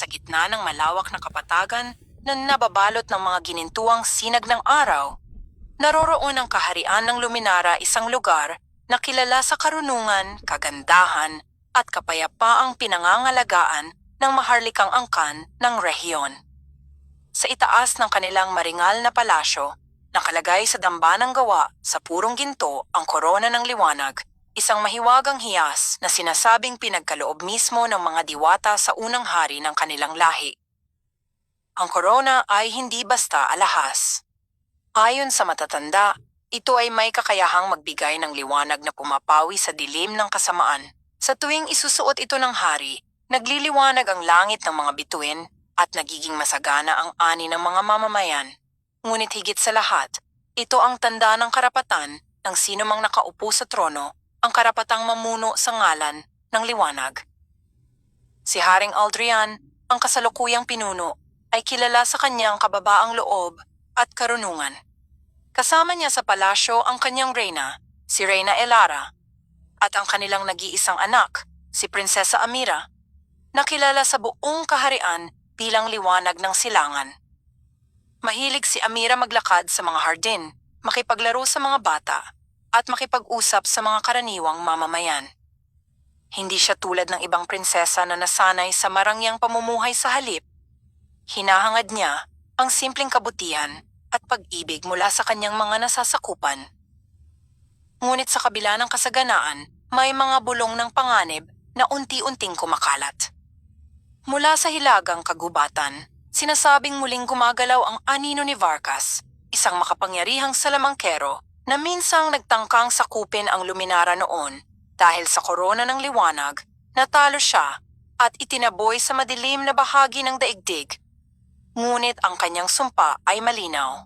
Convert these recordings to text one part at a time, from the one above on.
Sa gitna ng malawak na kapatagan na nababalot ng mga ginintuang sinag ng araw, naroroon ang kaharian ng Luminara, isang lugar na kilala sa karunungan, kagandahan, at kapayapaang pinangangalagaan ng maharlikang angkan ng rehiyon. Sa itaas ng kanilang maringal na palasyo, nakalagay sa dambanang gawa sa purong ginto ang korona ng liwanag, isang mahiwagang hiyas na sinasabing pinagkaloob mismo ng mga diwata sa unang hari ng kanilang lahi. Ang korona ay hindi basta alahas. Ayon sa matatanda, ito ay may kakayahang magbigay ng liwanag na pumapawi sa dilim ng kasamaan. Sa tuwing isusuot ito ng hari, nagliliwanag ang langit ng mga bituin at nagiging masagana ang ani ng mga mamamayan. Ngunit higit sa lahat, ito ang tanda ng karapatan ng sino mang nakaupo sa trono, ang karapatang mamuno sa ngalan ng liwanag. Si Haring Aldrian, ang kasalukuyang pinuno, ay kilala sa kanyang kababaang loob at karunungan. Kasama niya sa palasyo ang kanyang reyna, si Reyna Elara, at ang kanilang nag-iisang anak, si Prinsesa Amira, na kilala sa buong kaharian bilang liwanag ng silangan. Mahilig si Amira maglakad sa mga hardin, makipaglaro sa mga bata, at makipag-usap sa mga karaniwang mamamayan. Hindi siya tulad ng ibang prinsesa na nasanay sa marangyang pamumuhay sa halip. Hinahangad niya ang simpleng kabutihan at pag-ibig mula sa kanyang mga nasasakupan. Ngunit sa kabila ng kasaganaan, may mga bulong ng panganib na unti-unting kumakalat. Mula sa hilagang kagubatan, sinasabing muling gumagalaw ang anino ni Varkas, isang makapangyarihang salamangkero na minsang nagtangkang sakupin ang Luminara noon dahil sa korona ng liwanag, natalo siya at itinaboy sa madilim na bahagi ng daigdig. Ngunit ang kanyang sumpa ay malinaw.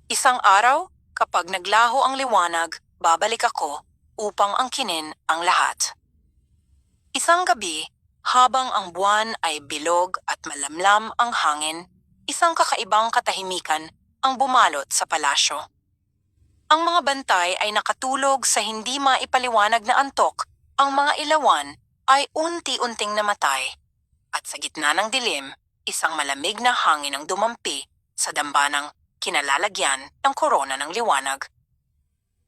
Isang araw, kapag naglaho ang liwanag, babalik ako upang angkinin ang lahat. Isang gabi, habang ang buwan ay bilog at malamlam ang hangin, isang kakaibang katahimikan ang bumalot sa palasyo. Ang mga bantay ay nakatulog sa hindi maipaliwanag na antok, ang mga ilawan ay unti-unting namatay, at sa gitna ng dilim, isang malamig na hangin ang dumampi sa dambanang kinalalagyan ng korona ng liwanag.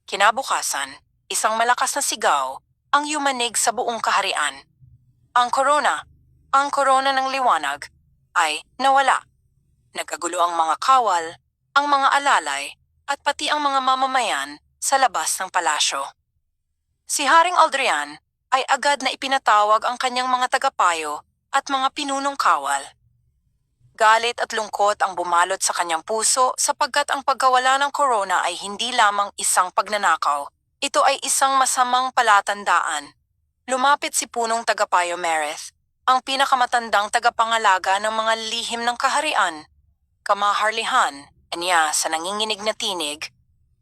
Kinabukasan, isang malakas na sigaw ang yumanig sa buong kaharian. Ang korona ng liwanag ay nawala. Nagkagulo ang mga kawal, ang mga alalay, at pati ang mga mamamayan sa labas ng palasyo. Si Haring Aldrian ay agad na ipinatawag ang kanyang mga tagapayo at mga pinunong kawal. Galit at lungkot ang bumalot sa kanyang puso sapagkat ang pagkawala ng korona ay hindi lamang isang pagnanakaw. Ito ay isang masamang palatandaan. Lumapit si punong tagapayo Mereth, ang pinakamatandang tagapangalaga ng mga lihim ng kaharian. Kamaharlihan, aniya sa nanginginig na tinig,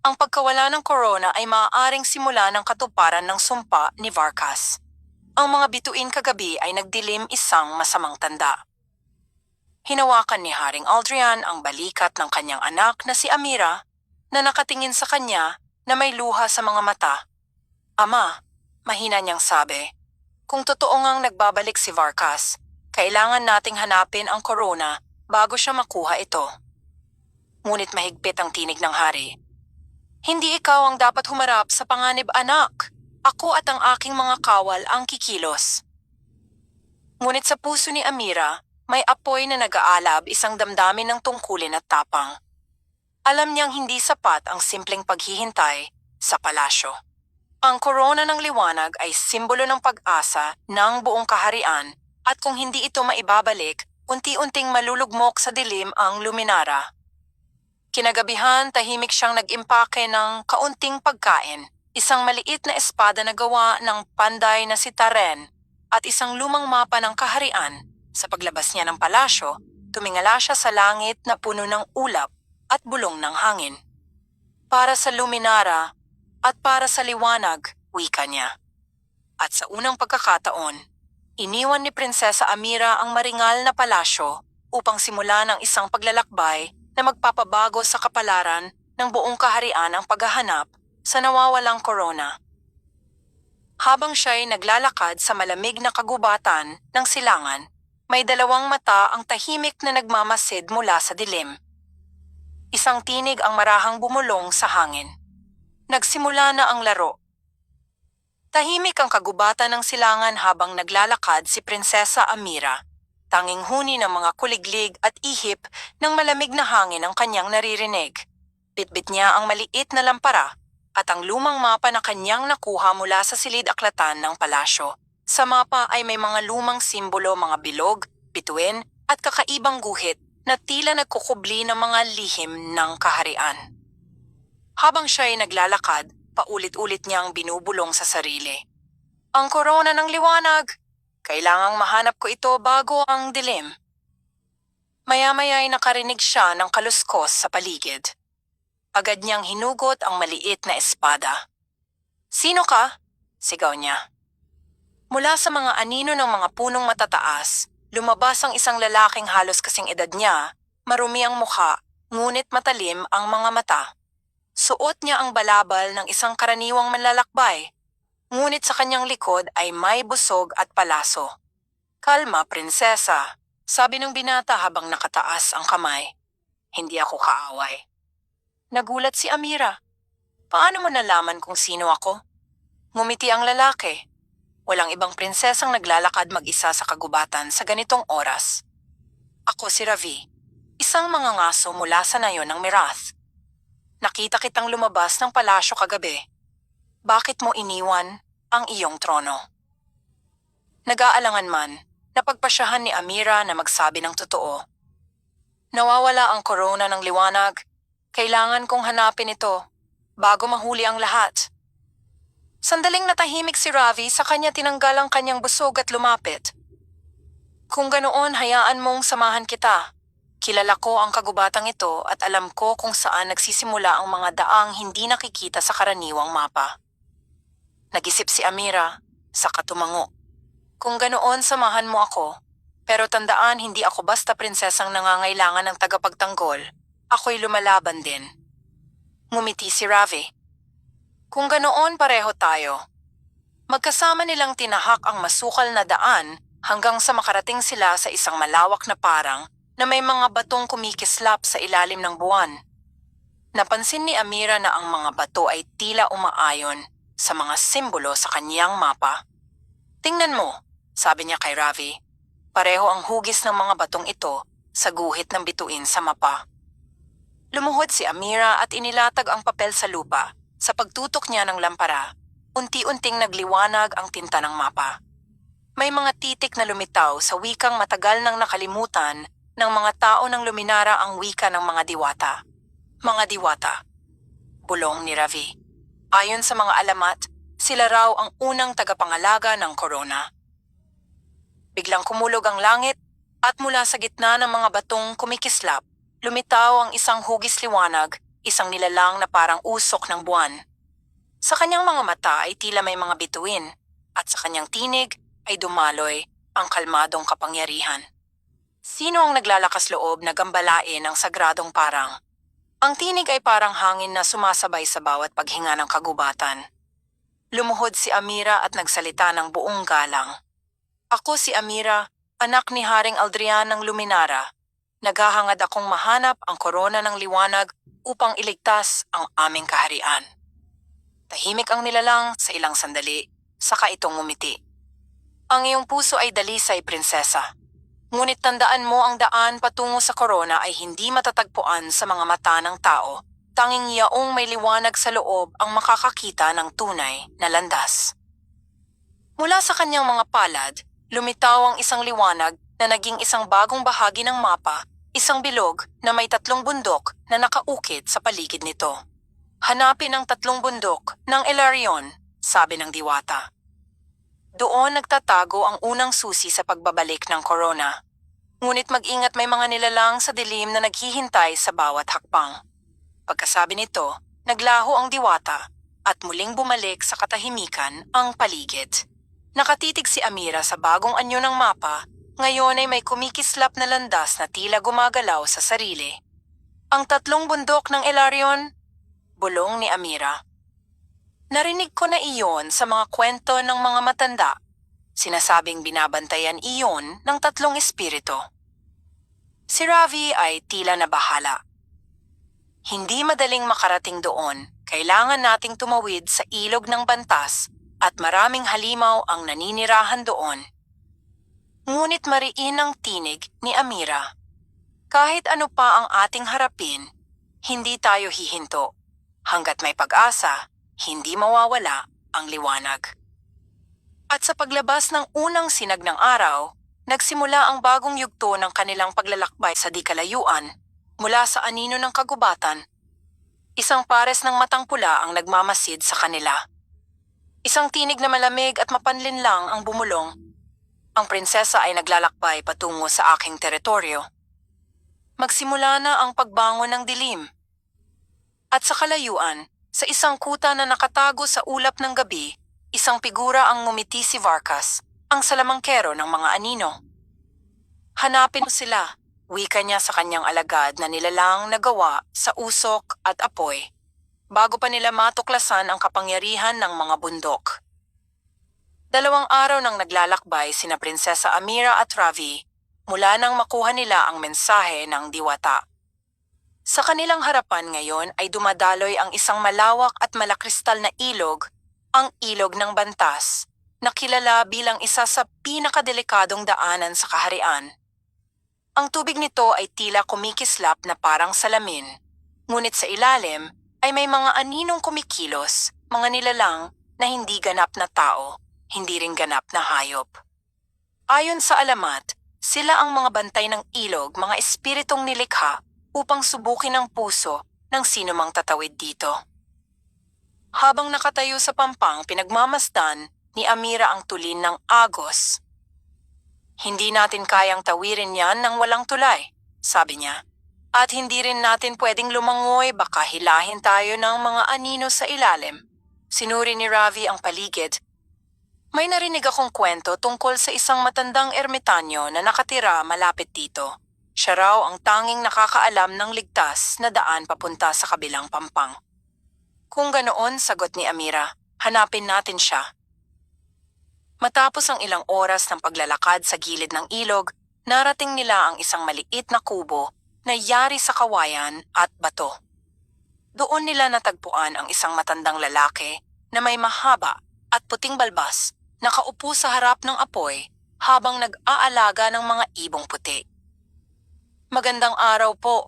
ang pagkawala ng korona ay maaaring simula ng katuparan ng sumpa ni Varkas. Ang mga bituin kagabi ay nagdilim isang masamang tanda. Hinawakan ni Haring Aldrian ang balikat ng kanyang anak na si Amira, na nakatingin sa kanya na may luha sa mga mata. Ama, mahina niyang sabi, kung totoo ngang nagbabalik si Varkas, kailangan nating hanapin ang korona bago siya makuha ito. Ngunit mahigpit ang tinig ng hari. Hindi ikaw ang dapat humarap sa panganib, anak. Ako at ang aking mga kawal ang kikilos. Ngunit sa puso ni Amira, may apoy na nag-aalab, isang damdamin ng tungkulin at tapang. Alam niyang hindi sapat ang simpleng paghihintay sa palasyo. Ang korona ng liwanag ay simbolo ng pag-asa ng buong kaharian at kung hindi ito maibabalik, unti-unting malulugmok sa dilim ang Luminara. Kinagabihan, tahimik siyang nag-impake ng kaunting pagkain, isang maliit na espada na gawa ng panday na si Taren at isang lumang mapa ng kaharian. Sa paglabas niya ng palasyo, tumingala siya sa langit na puno ng ulap at bulong ng hangin. Para sa Luminara at para sa liwanag, wika niya. At sa unang pagkakataon, iniwan ni Prinsesa Amira ang maringal na palasyo upang simulan ang isang paglalakbay na magpapabago sa kapalaran ng buong kaharian ang paghahanap sa nawawalang korona. Habang siya'y naglalakad sa malamig na kagubatan ng silangan, May dalawang mata ang tahimik na nagmamasid mula sa dilim. Isang tinig ang marahang bumulong sa hangin. Nagsimula na ang laro. Tahimik ang kagubatan ng silangan habang naglalakad si Prinsesa Amira. Tanging huni ng mga kuliglig at ihip ng malamig na hangin ang kanyang naririnig. Bitbit niya ang maliit na lampara at ang lumang mapa na kanyang nakuha mula sa silid-aklatan ng palasyo. Sa mapa ay may mga lumang simbolo, mga bilog, bituin at kakaibang guhit na tila nagkukubli ng mga lihim ng kaharian. Habang siya ay naglalakad, paulit-ulit niyang binubulong sa sarili. Ang korona ng liwanag! Kailangang mahanap ko ito bago ang dilim. Maya-maya ay nakarinig siya ng kaluskos sa paligid. Agad niyang hinugot ang maliit na espada. "Sino ka?" sigaw niya. Mula sa mga anino ng mga punong matataas, lumabas ang isang lalaking halos kasing edad niya, marumi ang mukha, ngunit matalim ang mga mata. Suot niya ang balabal ng isang karaniwang manlalakbay, ngunit sa kanyang likod ay may busog at palaso. "Kalma, prinsesa," sabi ng binata habang nakataas ang kamay. "Hindi ako kaaway." Nagulat si Amira. "Paano mo nalaman kung sino ako?" Ngumiti ang lalaki. Walang ibang prinsesang naglalakad mag-isa sa kagubatan sa ganitong oras. "Ako si Ravi, isang mangangaso mula sa nayon ng Mirath. Nakita kitang lumabas ng palasyo kagabi. Bakit mo iniwan ang iyong trono?" Nag-aalangan man, napagpasyahan ni Amira na magsabi ng totoo. "Nawawala ang korona ng liwanag. Kailangan kong hanapin ito bago mahuli ang lahat." Sandaling natahimik si Ravi, sa kanya tinanggal ang kanyang busog at lumapit. "Kung ganoon, hayaan mong samahan kita. Kilala ko ang kagubatang ito at alam ko kung saan nagsisimula ang mga daang hindi nakikita sa karaniwang mapa." Nag-isip si Amira, saka tumango. "Kung ganoon, samahan mo ako. Pero tandaan, hindi ako basta prinsesang nangangailangan ng tagapagtanggol. Ako'y lumalaban din." Ngumiti si Ravi. "Kung ganoon, pareho tayo." Magkasama nilang tinahak ang masukal na daan hanggang sa makarating sila sa isang malawak na parang na may mga batong kumikislap sa ilalim ng buwan. Napansin ni Amira na ang mga bato ay tila umaayon sa mga simbolo sa kanyang mapa. "Tingnan mo," sabi niya kay Ravi. Pareho ang hugis ng mga batong ito sa guhit ng bituin sa mapa. Lumuhod si Amira at inilatag ang papel sa lupa. Sa pagtutok niya ng lampara, unti-unting nagliwanag ang tinta ng mapa. May mga titik na lumitaw sa wikang matagal nang nakalimutan ng mga tao ng luminara, ang wika ng mga diwata. "Mga diwata," bulong ni Ravi. "Ayon sa mga alamat, sila raw ang unang tagapangalaga ng korona." Biglang kumulog ang langit at mula sa gitna ng mga batong kumikislap, lumitaw ang isang hugis liwanag, isang nilalang na parang usok ng buwan. Sa kanyang mga mata ay tila may mga bituin at sa kanyang tinig ay dumaloy ang kalmadong kapangyarihan. Sino ang naglalakas loob na gambalain ang sagradong parang? Ang tinig ay parang hangin na sumasabay sa bawat paghinga ng kagubatan. Lumuhod si Amira at nagsalita ng buong galang. "Ako si Amira, anak ni Haring Aldrian ng Luminara. Naghahangad akong mahanap ang korona ng liwanag upang iligtas ang aming kaharian." Tahimik ang nilalang sa ilang sandali, saka itong ngumiti. "Ang iyong puso ay dalisay, prinsesa. Ngunit tandaan mo, ang daan patungo sa korona ay hindi matatagpuan sa mga mata ng tao. Tanging yaong may liwanag sa loob ang makakakita ng tunay na landas." Mula sa kanyang mga palad, lumitaw ang isang liwanag na naging isang bagong bahagi ng mapa, isang bilog na may 3 bundok na nakaukit sa paligid nito. "Hanapin ang 3 bundok ng Elarion," sabi ng diwata. Doon nagtatago ang unang susi sa pagbabalik ng korona. Ngunit mag-ingat, may mga nilalang sa dilim na naghihintay sa bawat hakbang. Pagkasabi nito, naglaho ang diwata at muling bumalik sa katahimikan ang paligid. Nakatitig si Amira sa bagong anyo ng mapa, ngayon ay may kumikislap na landas na tila gumagalaw sa sarili. "Ang 3 bundok ng Elarion?" bulong ni Amira. "Narinig ko na iyon sa mga kwento ng mga matanda. Sinasabing binabantayan iyon ng 3 espiritu. Si Ravi ay tila nabahala. Hindi madaling makarating doon, kailangan nating tumawid sa ilog ng Bantas at maraming halimaw ang naninirahan doon. Ngunit mariin ang tinig ni Amira. Kahit ano pa ang ating harapin, hindi tayo hihinto. Hanggat may pag-asa, hindi mawawala ang liwanag. At sa paglabas ng unang sinag ng araw, nagsimula ang bagong yugto ng kanilang paglalakbay sa di kalayuan mula sa anino ng kagubatan. Isang pares ng matang pula ang nagmamasid sa kanila. Isang tinig na malamig at mapanlinlang ang bumulong. Ang prinsesa ay naglalakbay patungo sa aking teritoryo. Magsimula na ang pagbangon ng dilim. At sa kalayuan, sa isang kuta na nakatago sa ulap ng gabi, isang figura ang ngumiti si Varkas, ang salamangkero ng mga anino. Hanapin mo sila, wika niya sa kanyang alagad na nilalang nagawa sa usok at apoy, bago pa nila matuklasan ang kapangyarihan ng mga bundok. 2 araw nang naglalakbay sina Prinsesa Amira at Ravi mula nang makuha nila ang mensahe ng diwata. Sa kanilang harapan ngayon ay dumadaloy ang isang malawak at malakristal na ilog, ang Ilog ng Bantas, na kilala bilang isa sa pinakadelikadong daanan sa kaharian. Ang tubig nito ay tila kumikislap na parang salamin, ngunit sa ilalim ay may mga aninong kumikilos, mga nilalang na hindi ganap na tao, hindi rin ganap na hayop. Ayon sa alamat, sila ang mga bantay ng ilog, mga espiritong nilikha upang subukin ang puso ng sinumang tatawid dito. Habang nakatayo sa pampang, pinagmamasdan ni Amira ang tulin ng Agos. Hindi natin kayang tawirin yan ng walang tulay, sabi niya. At hindi rin natin pwedeng lumangoy, baka hilahin tayo ng mga anino sa ilalim. Sinuri ni Ravi ang paligid. May narinig akong kwento tungkol sa isang matandang ermitanyo na nakatira malapit dito. Siya raw ang tanging nakakaalam ng ligtas na daan papunta sa kabilang pampang. Kung ganoon, sagot ni Amira, hanapin natin siya. Matapos ang ilang oras ng paglalakad sa gilid ng ilog, narating nila ang isang maliit na kubo na yari sa kawayan at bato. Doon nila natagpuan ang isang matandang lalaki na may mahaba at puting balbas, nakaupo sa harap ng apoy habang nag-aalaga ng mga ibong puti. Magandang araw po.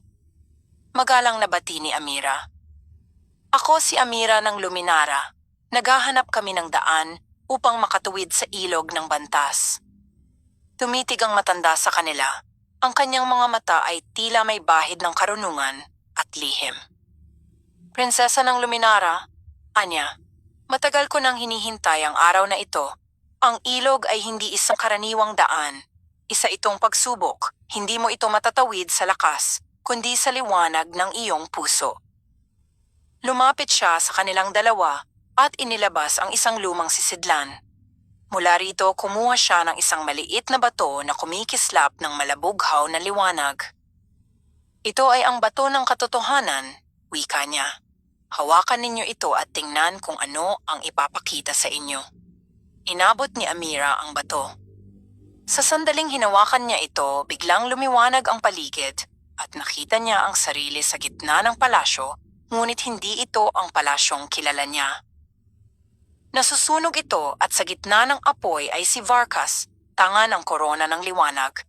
Magalang nabati ni Amira. Ako si Amira ng Luminara. Naghahanap kami ng daan upang makatuwid sa ilog ng Bantas. Tumitig ang matanda sa kanila. Ang kanyang mga mata ay tila may bahid ng karunungan at lihim. Prinsesa ng Luminara, anya, matagal ko nang hinihintay ang araw na ito. Ang ilog ay hindi isang karaniwang daan. Isa itong pagsubok, hindi mo ito matatawid sa lakas, kundi sa liwanag ng iyong puso. Lumapit siya sa kanilang dalawa at inilabas ang isang lumang sisidlan. Mula rito kumuha siya ng isang maliit na bato na kumikislap ng malabughaw na liwanag. Ito ay ang bato ng katotohanan, wika niya. Hawakan ninyo ito at tingnan kung ano ang ipapakita sa inyo. Inabot ni Amira ang bato. Sa sandaling hinawakan niya ito, biglang lumiwanag ang paligid at nakita niya ang sarili sa gitna ng palasyo, ngunit hindi ito ang palasyong kilala niya. Nasusunog ito at sa gitna ng apoy ay si Varkas, tanga ng korona ng liwanag.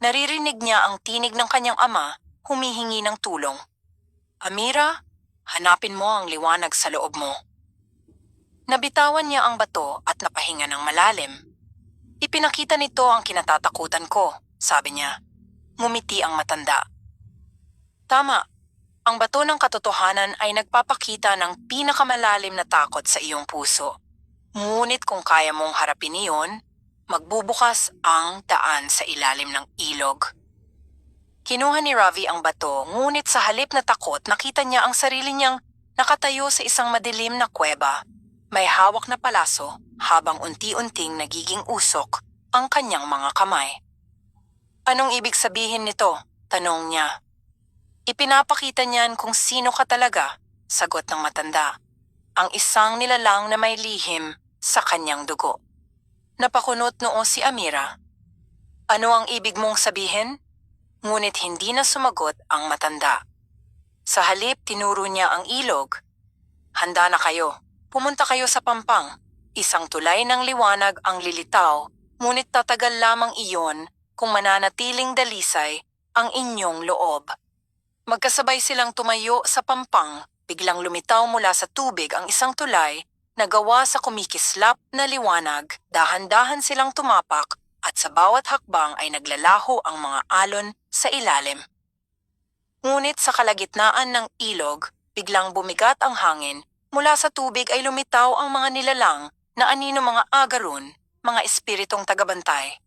Naririnig niya ang tinig ng kanyang ama, humihingi ng tulong. Amira, hanapin mo ang liwanag sa loob mo. Nabitawan niya ang bato at napahinga ng malalim. Ipinakita nito ang kinatatakutan ko, sabi niya. Ngumiti ang matanda. Tama, ang bato ng katotohanan ay nagpapakita ng pinakamalalim na takot sa iyong puso. Ngunit kung kaya mong harapin iyon, magbubukas ang daan sa ilalim ng ilog. Kinuha ni Ravi ang bato, ngunit sa halip na takot nakita niya ang sarili niyang nakatayo sa isang madilim na kuweba. May hawak na palaso habang unti-unting nagiging usok ang kanyang mga kamay. Anong ibig sabihin nito? Tanong niya. Ipinapakita niyan kung sino ka talaga, sagot ng matanda. Ang isang nilalang na may lihim sa kanyang dugo. Napakunot noo si Amira. Ano ang ibig mong sabihin? Ngunit hindi na sumagot ang matanda. Sa halip tinuro niya ang ilog. Handa na kayo. Pumunta kayo sa pampang. Isang tulay ng liwanag ang lilitaw, ngunit tatagal lamang iyon kung mananatiling dalisay ang inyong loob. Magkasabay silang tumayo sa pampang, biglang lumitaw mula sa tubig ang isang tulay na gawa sa kumikislap na liwanag. Dahan-dahan silang tumapak at sa bawat hakbang ay naglalaho ang mga alon sa ilalim. Ngunit sa kalagitnaan ng ilog, biglang bumigat ang hangin. Mula sa tubig ay lumitaw ang mga nilalang na anino mga agaron, mga espiritong tagabantay.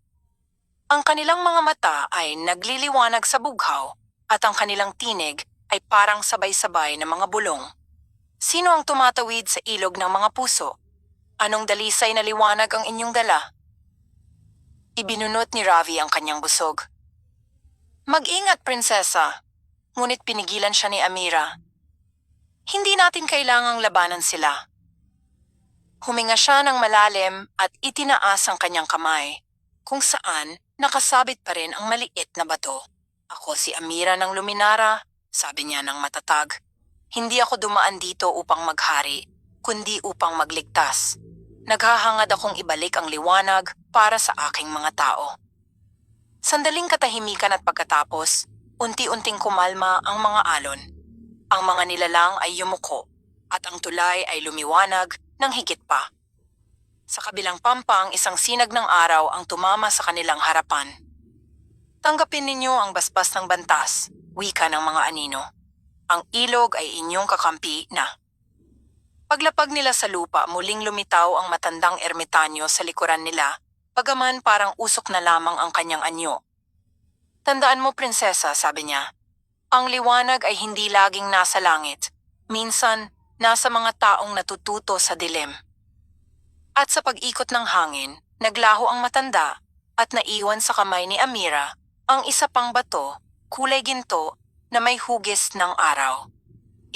Ang kanilang mga mata ay nagliliwanag sa bughaw at ang kanilang tinig ay parang sabay-sabay na mga bulong. Sino ang tumatawid sa ilog ng mga puso? Anong dalisay na liwanag ang inyong dala? Ibinunot ni Ravi ang kanyang busog. Mag-ingat, prinsesa. Ngunit pinigilan siya ni Amira. Hindi natin kailangang labanan sila. Huminga siya ng malalim at itinaas ang kanyang kamay, kung saan nakasabit pa rin ang maliit na bato. Ako si Amira ng Luminara, sabi niya ng matatag. Hindi ako dumaan dito upang maghari, kundi upang magligtas. Naghahangad akong ibalik ang liwanag para sa aking mga tao. Sandaling katahimikan at pagkatapos, unti-unting kumalma ang mga alon. Ang mga nilalang ay yumuko at ang tulay ay lumiwanag ng higit pa. Sa kabilang pampang, isang sinag ng araw ang tumama sa kanilang harapan. Tanggapin ninyo ang basbas ng bantas, wika ng mga anino. Ang ilog ay inyong kakampi na. Paglapag nila sa lupa, muling lumitaw ang matandang ermitanyo sa likuran nila, bagaman parang usok na lamang ang kanyang anyo. Tandaan mo, prinsesa, sabi niya. Ang liwanag ay hindi laging nasa langit. Minsan, nasa mga taong natututo sa dilim. At sa pag-ikot ng hangin, naglaho ang matanda at naiwan sa kamay ni Amira ang isa pang bato, kulay ginto, na may hugis ng araw.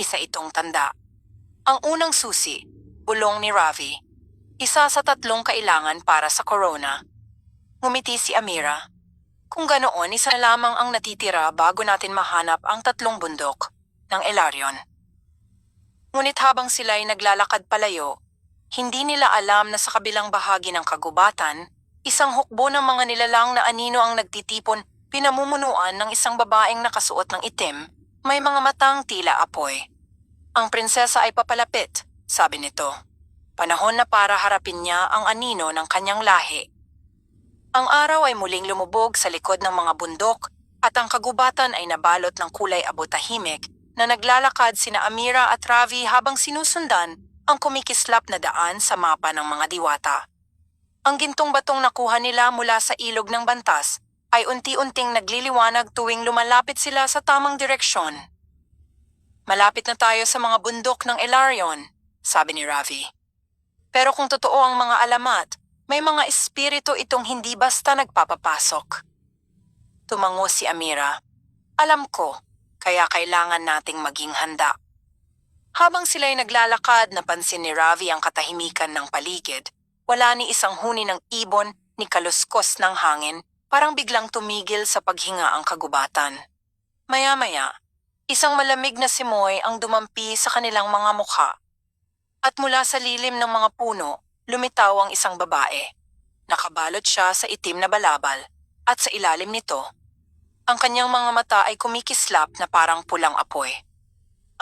Isa itong tanda. Ang unang susi, bulong ni Ravi. Isa sa 3 kailangan para sa corona. Ngumiti si Amira. Kung ganoon, isa lamang ang natitira bago natin mahanap ang 3 bundok ng Elarion. Ngunit habang sila'y naglalakad palayo, hindi nila alam na sa kabilang bahagi ng kagubatan, isang hukbo ng mga nilalang na anino ang nagtitipon, pinamumunuan ng isang babaeng nakasuot ng itim, may mga matang tila apoy. Ang prinsesa ay papalapit, sabi nito. Panahon na para harapin niya ang anino ng kanyang lahi. Ang araw ay muling lumubog sa likod ng mga bundok at ang kagubatan ay nabalot ng kulay abotahimik na naglalakad sina Amira at Ravi habang sinusundan ang kumikislap na daan sa mapa ng mga diwata. Ang gintong batong nakuha nila mula sa ilog ng bantas ay unti-unting nagliliwanag tuwing lumalapit sila sa tamang direksyon. Malapit na tayo sa mga bundok ng Elarion, sabi ni Ravi. Pero kung totoo ang mga alamat, may mga espiritu itong hindi basta nagpapapasok. Tumango si Amira. Alam ko, kaya kailangan nating maging handa. Habang sila'y naglalakad, napansin ni Ravi ang katahimikan ng paligid. Wala ni isang huni ng ibon ni kaluskos ng hangin, parang biglang tumigil sa paghinga ang kagubatan. Maya-maya, isang malamig na simoy ang dumampi sa kanilang mga mukha. At mula sa lilim ng mga puno, lumitaw ang isang babae. Nakabalot siya sa itim na balabal at sa ilalim nito, ang kanyang mga mata ay kumikislap na parang pulang apoy.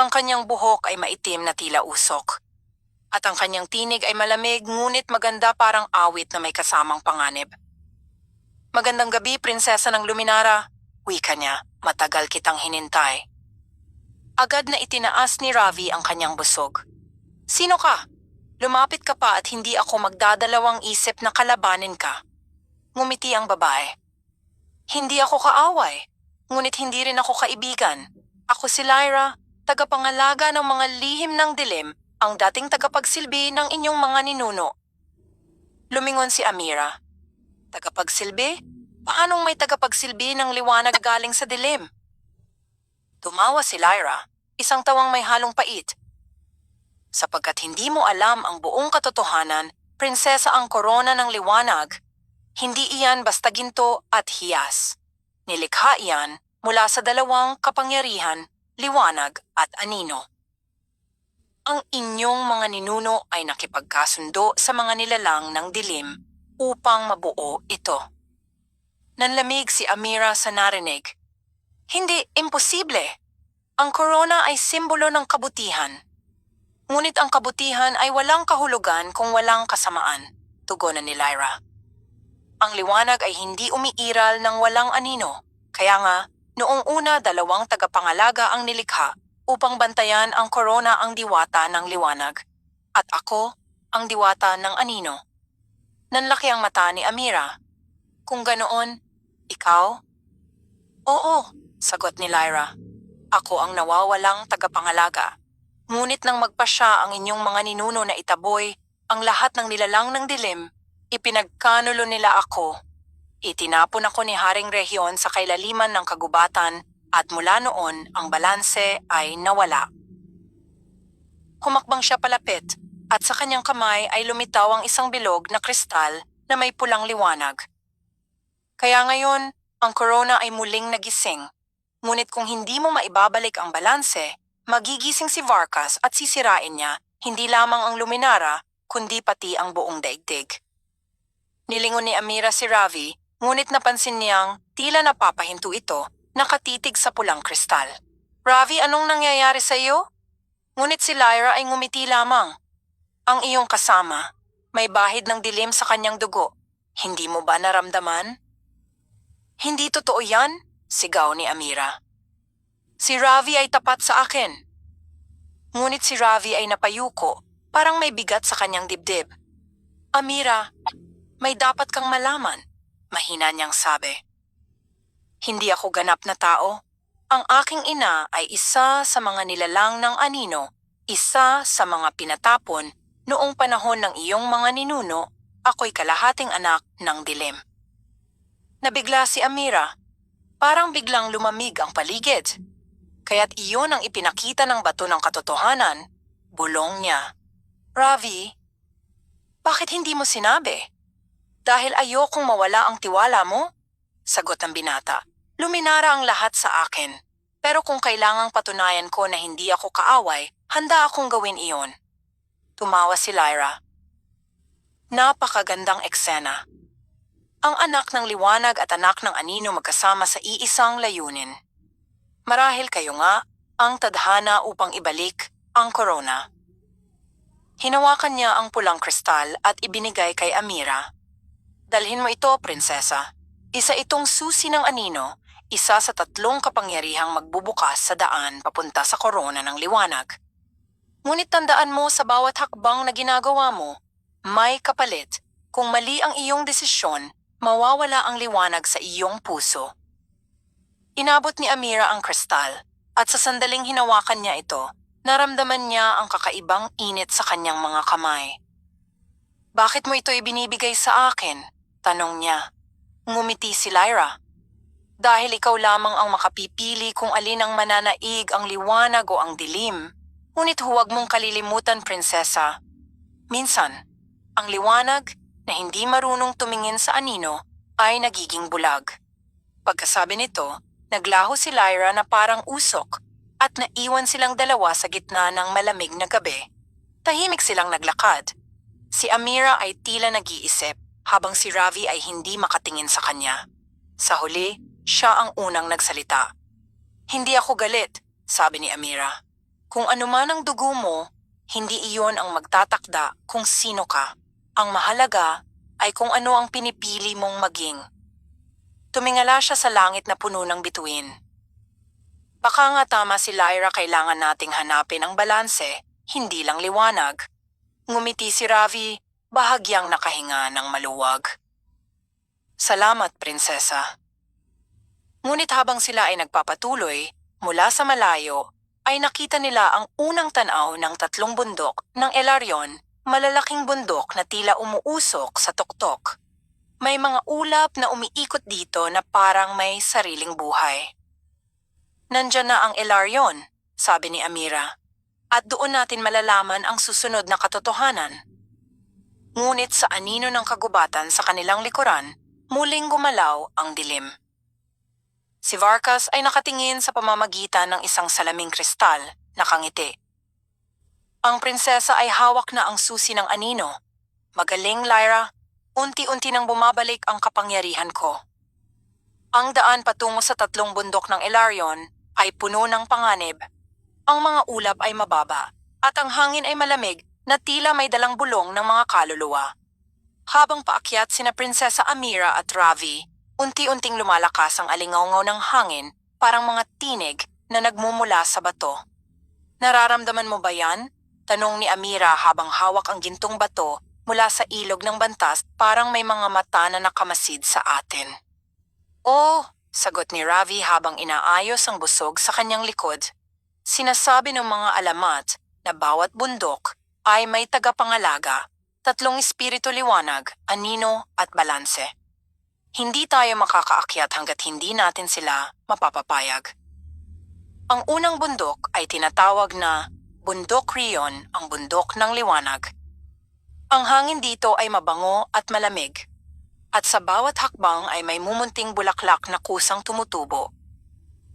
Ang kanyang buhok ay maitim na tila usok. At ang kanyang tinig ay malamig ngunit maganda parang awit na may kasamang panganib. Magandang gabi, prinsesa ng Luminara, wika niya, matagal kitang hinintay. Agad na itinaas ni Ravi ang kanyang busog. Sino ka? Lumapit ka pa at hindi ako magdadalawang isip na kalabanin ka. Ngumiti ang babae. Hindi ako kaaway, ngunit hindi rin ako kaibigan. Ako si Lyra, tagapangalaga ng mga lihim ng dilim, ang dating tagapagsilbi ng inyong mga ninuno. Lumingon si Amira. Tagapagsilbi? Paanong may tagapagsilbi ng liwanag galing sa dilim? Tumawa si Lyra, isang tawang may halong pait. Sapagkat hindi mo alam ang buong katotohanan, Prinsesa ang korona ng liwanag. Hindi iyan basta ginto at hiyas. Nilikha iyan mula sa dalawang kapangyarihan, liwanag at anino. Ang inyong mga ninuno ay nakipagkasundo sa mga nilalang ng dilim upang mabuo ito. Nanlamig si Amira sa narinig. Hindi imposible. Ang korona ay simbolo ng kabutihan. Ngunit ang kabutihan ay walang kahulugan kung walang kasamaan, tugon ni Lyra. Ang liwanag ay hindi umiiral ng walang anino, kaya nga, noong una 2 tagapangalaga ang nilikha upang bantayan ang korona ang diwata ng liwanag, at ako ang diwata ng anino. Nanlaki ang mata ni Amira. Kung ganoon, ikaw? Oo, sagot ni Lyra. Ako ang nawawalang tagapangalaga. Ngunit nang magpasya ang inyong mga ninuno na itaboy ang lahat ng nilalang ng dilim, ipinagkanulo nila ako. Itinapon ako ni Haring Rehiyon sa kailaliman ng kagubatan at mula noon ang balanse ay nawala. Humakbang siya palapit at sa kanyang kamay ay lumitaw ang isang bilog na kristal na may pulang liwanag. Kaya ngayon, ang korona ay muling nagising. Ngunit kung hindi mo maibabalik ang balanse, magigising si Varkas at sisirain niya hindi lamang ang luminara, kundi pati ang buong daigdig. Nilingon ni Amira si Ravi, ngunit napansin niyang tila napapahinto ito, nakatitig sa pulang kristal. Ravi, anong nangyayari sa iyo? Ngunit si Lyra ay ngumiti lamang. Ang iyong kasama, may bahid ng dilim sa kanyang dugo. Hindi mo ba naramdaman? Hindi totoo yan, sigaw ni Amira. Si Ravi ay tapat sa akin. Ngunit si Ravi ay napayuko, parang may bigat sa kanyang dibdib. Amira, may dapat kang malaman, mahina niyang sabi. Hindi ako ganap na tao. Ang aking ina ay isa sa mga nilalang ng anino, isa sa mga pinatapon noong panahon ng iyong mga ninuno, ako'y kalahating anak ng dilim. Nabigla si Amira. Parang biglang lumamig ang paligid. Kaya't iyon ang ipinakita ng bato ng katotohanan, bulong niya. Ravi, bakit hindi mo sinabi? Dahil ayokong mawala ang tiwala mo? Sagot ng binata. Luminara ang lahat sa akin. Pero kung kailangang patunayan ko na hindi ako kaaway, handa akong gawin iyon. Tumawa si Lyra. Napakagandang eksena. Ang anak ng liwanag at anak ng anino magkasama sa iisang layunin. Marahil kayo nga ang tadhana upang ibalik ang korona. Hinawakan niya ang pulang kristal at ibinigay kay Amira. Dalhin mo ito, prinsesa. Isa itong susi ng anino, isa sa 3 kapangyarihang magbubukas sa daan papunta sa korona ng liwanag. Ngunit tandaan mo sa bawat hakbang na ginagawa mo, may kapalit. Kung mali ang iyong desisyon, mawawala ang liwanag sa iyong puso. Inabot ni Amira ang kristal at sa sandaling hinawakan niya ito, naramdaman niya ang kakaibang init sa kanyang mga kamay. Bakit mo ito ibinibigay sa akin? Tanong niya. Ngumiti si Lyra. Dahil ikaw lamang ang makapipili kung alin ang mananaig, ang liwanag o ang dilim. Ngunit huwag mong kalilimutan, prinsesa. Minsan, ang liwanag na hindi marunong tumingin sa anino ay nagiging bulag. Pagkasabi nito, naglaho si Lyra na parang usok at naiwan silang dalawa sa gitna ng malamig na gabi. Tahimik silang naglakad. Si Amira ay tila nag-iisip habang si Ravi ay hindi makatingin sa kanya. Sa huli, siya ang unang nagsalita. Hindi ako galit, sabi ni Amira. Kung ano man ang dugo mo, hindi iyon ang magtatakda kung sino ka. Ang mahalaga ay kung ano ang pinipili mong maging. Tumingala siya sa langit na puno ng bituin. Baka nga tama si Lyra, kailangan nating hanapin ang balanse, hindi lang liwanag. Ngumiti si Ravi, bahagyang nakahinga ng maluwag. Salamat, prinsesa. Ngunit habang sila ay nagpapatuloy, mula sa malayo, ay nakita nila ang unang tanaw ng 3 bundok ng Elarion, malalaking bundok na tila umuusok sa tuktok. May mga ulap na umiikot dito na parang may sariling buhay. Nandyan na ang Elarion, sabi ni Amira. At doon natin malalaman ang susunod na katotohanan. Ngunit sa anino ng kagubatan sa kanilang likuran, muling gumalaw ang dilim. Si Varkas ay nakatingin sa pamamagitan ng isang salaming kristal, nakangiti. Ang prinsesa ay hawak na ang susi ng anino. Magaling, Lyra. Unti-unti nang bumabalik ang kapangyarihan ko. Ang daan patungo sa tatlong bundok ng Elarion ay puno ng panganib. Ang mga ulap ay mababa at ang hangin ay malamig na tila may dalang bulong ng mga kaluluwa. Habang paakyat sina Prinsesa Amira at Ravi, unti-unting lumalakas ang alingawngaw ng hangin parang mga tinig na nagmumula sa bato. Nararamdaman mo ba yan? Tanong ni Amira habang hawak ang gintong bato mula sa ilog ng bantas, parang may mga mata na nakamasid sa atin. Oh, sagot ni Ravi habang inaayos ang busog sa kanyang likod. Sinasabi ng mga alamat na bawat bundok ay may tagapangalaga, tatlong espiritu liwanag, anino at balanse. Hindi tayo makakaakyat hanggat hindi natin sila mapapapayag. Ang unang bundok ay tinatawag na Bundok Rion, ang bundok ng liwanag. Ang hangin dito ay mabango at malamig, at sa bawat hakbang ay may mumunting bulaklak na kusang tumutubo.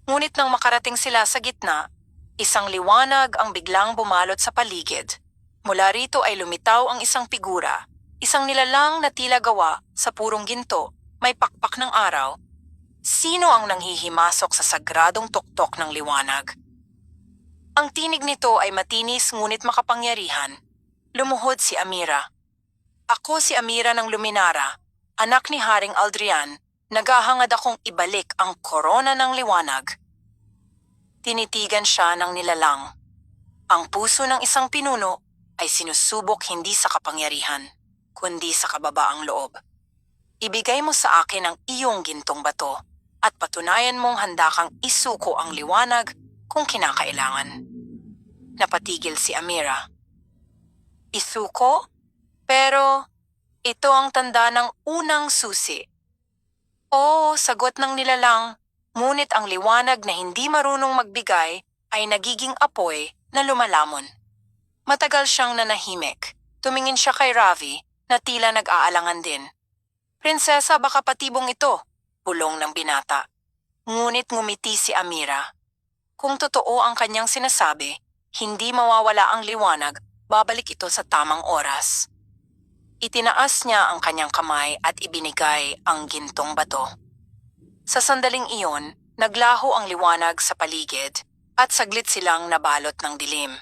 Ngunit nang makarating sila sa gitna, isang liwanag ang biglang bumalot sa paligid. Mula rito ay lumitaw ang isang figura, isang nilalang na tila gawa sa purong ginto, may pakpak ng araw. Sino ang nanghihimasok sa sagradong tuktok ng liwanag? Ang tinig nito ay matinis ngunit makapangyarihan. Lumuhod si Amira. Ako si Amira ng Luminara, anak ni Haring Aldrian. Naghahangad akong ibalik ang korona ng liwanag. Tinitigan siya ng nilalang. Ang puso ng isang pinuno ay sinusubok hindi sa kapangyarihan, kundi sa kababaang loob. Ibigay mo sa akin ang iyong gintong bato at patunayan mong handa kang isuko ang liwanag kung kinakailangan. Napatigil si Amira. Isuko? Pero ito ang tanda ng unang susi. Oo, sagot ng nilalang, ngunit ang liwanag na hindi marunong magbigay ay nagiging apoy na lumalamon. Matagal siyang nanahimik. Tumingin siya kay Ravi na tila nag-aalangan din. Prinsesa, baka patibong ito, bulong ng binata. Ngunit ngumiti si Amira. Kung totoo ang kanyang sinasabi, hindi mawawala ang liwanag, babalik ito sa tamang oras. Itinaas niya ang kanyang kamay at ibinigay ang gintong bato. Sa sandaling iyon, naglaho ang liwanag sa paligid at saglit silang nabalot ng dilim.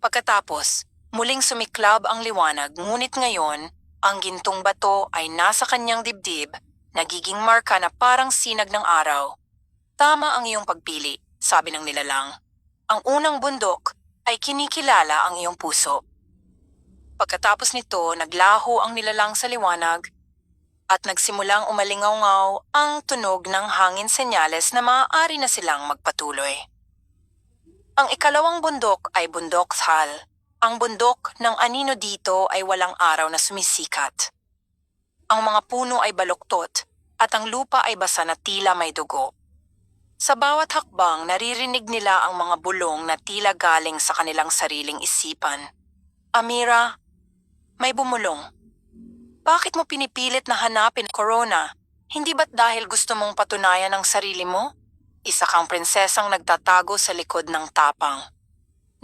Pagkatapos, muling sumiklab ang liwanag, ngunit ngayon, ang gintong bato ay nasa kanyang dibdib, nagiging marka na parang sinag ng araw. Tama ang iyong pagpili, sabi ng nilalang. Ang unang bundok ay kinikilala ang iyong puso. Pagkatapos nito, naglaho ang nilalang sa liwanag at nagsimulang umalingaw-ngaw ang tunog ng hangin, senyales na maaari na silang magpatuloy. Ang ikalawang bundok ay Bundok Thal. Ang bundok ng anino dito ay walang araw na sumisikat. Ang mga puno ay baluktot at ang lupa ay basa na tila may dugo. Sa bawat hakbang, naririnig nila ang mga bulong na tila galing sa kanilang sariling isipan. Amira, may bumulong. Bakit mo pinipilit na hanapin corona? Hindi ba't dahil gusto mong patunayan ang sarili mo? Isa kang prinsesang nagtatago sa likod ng tapang.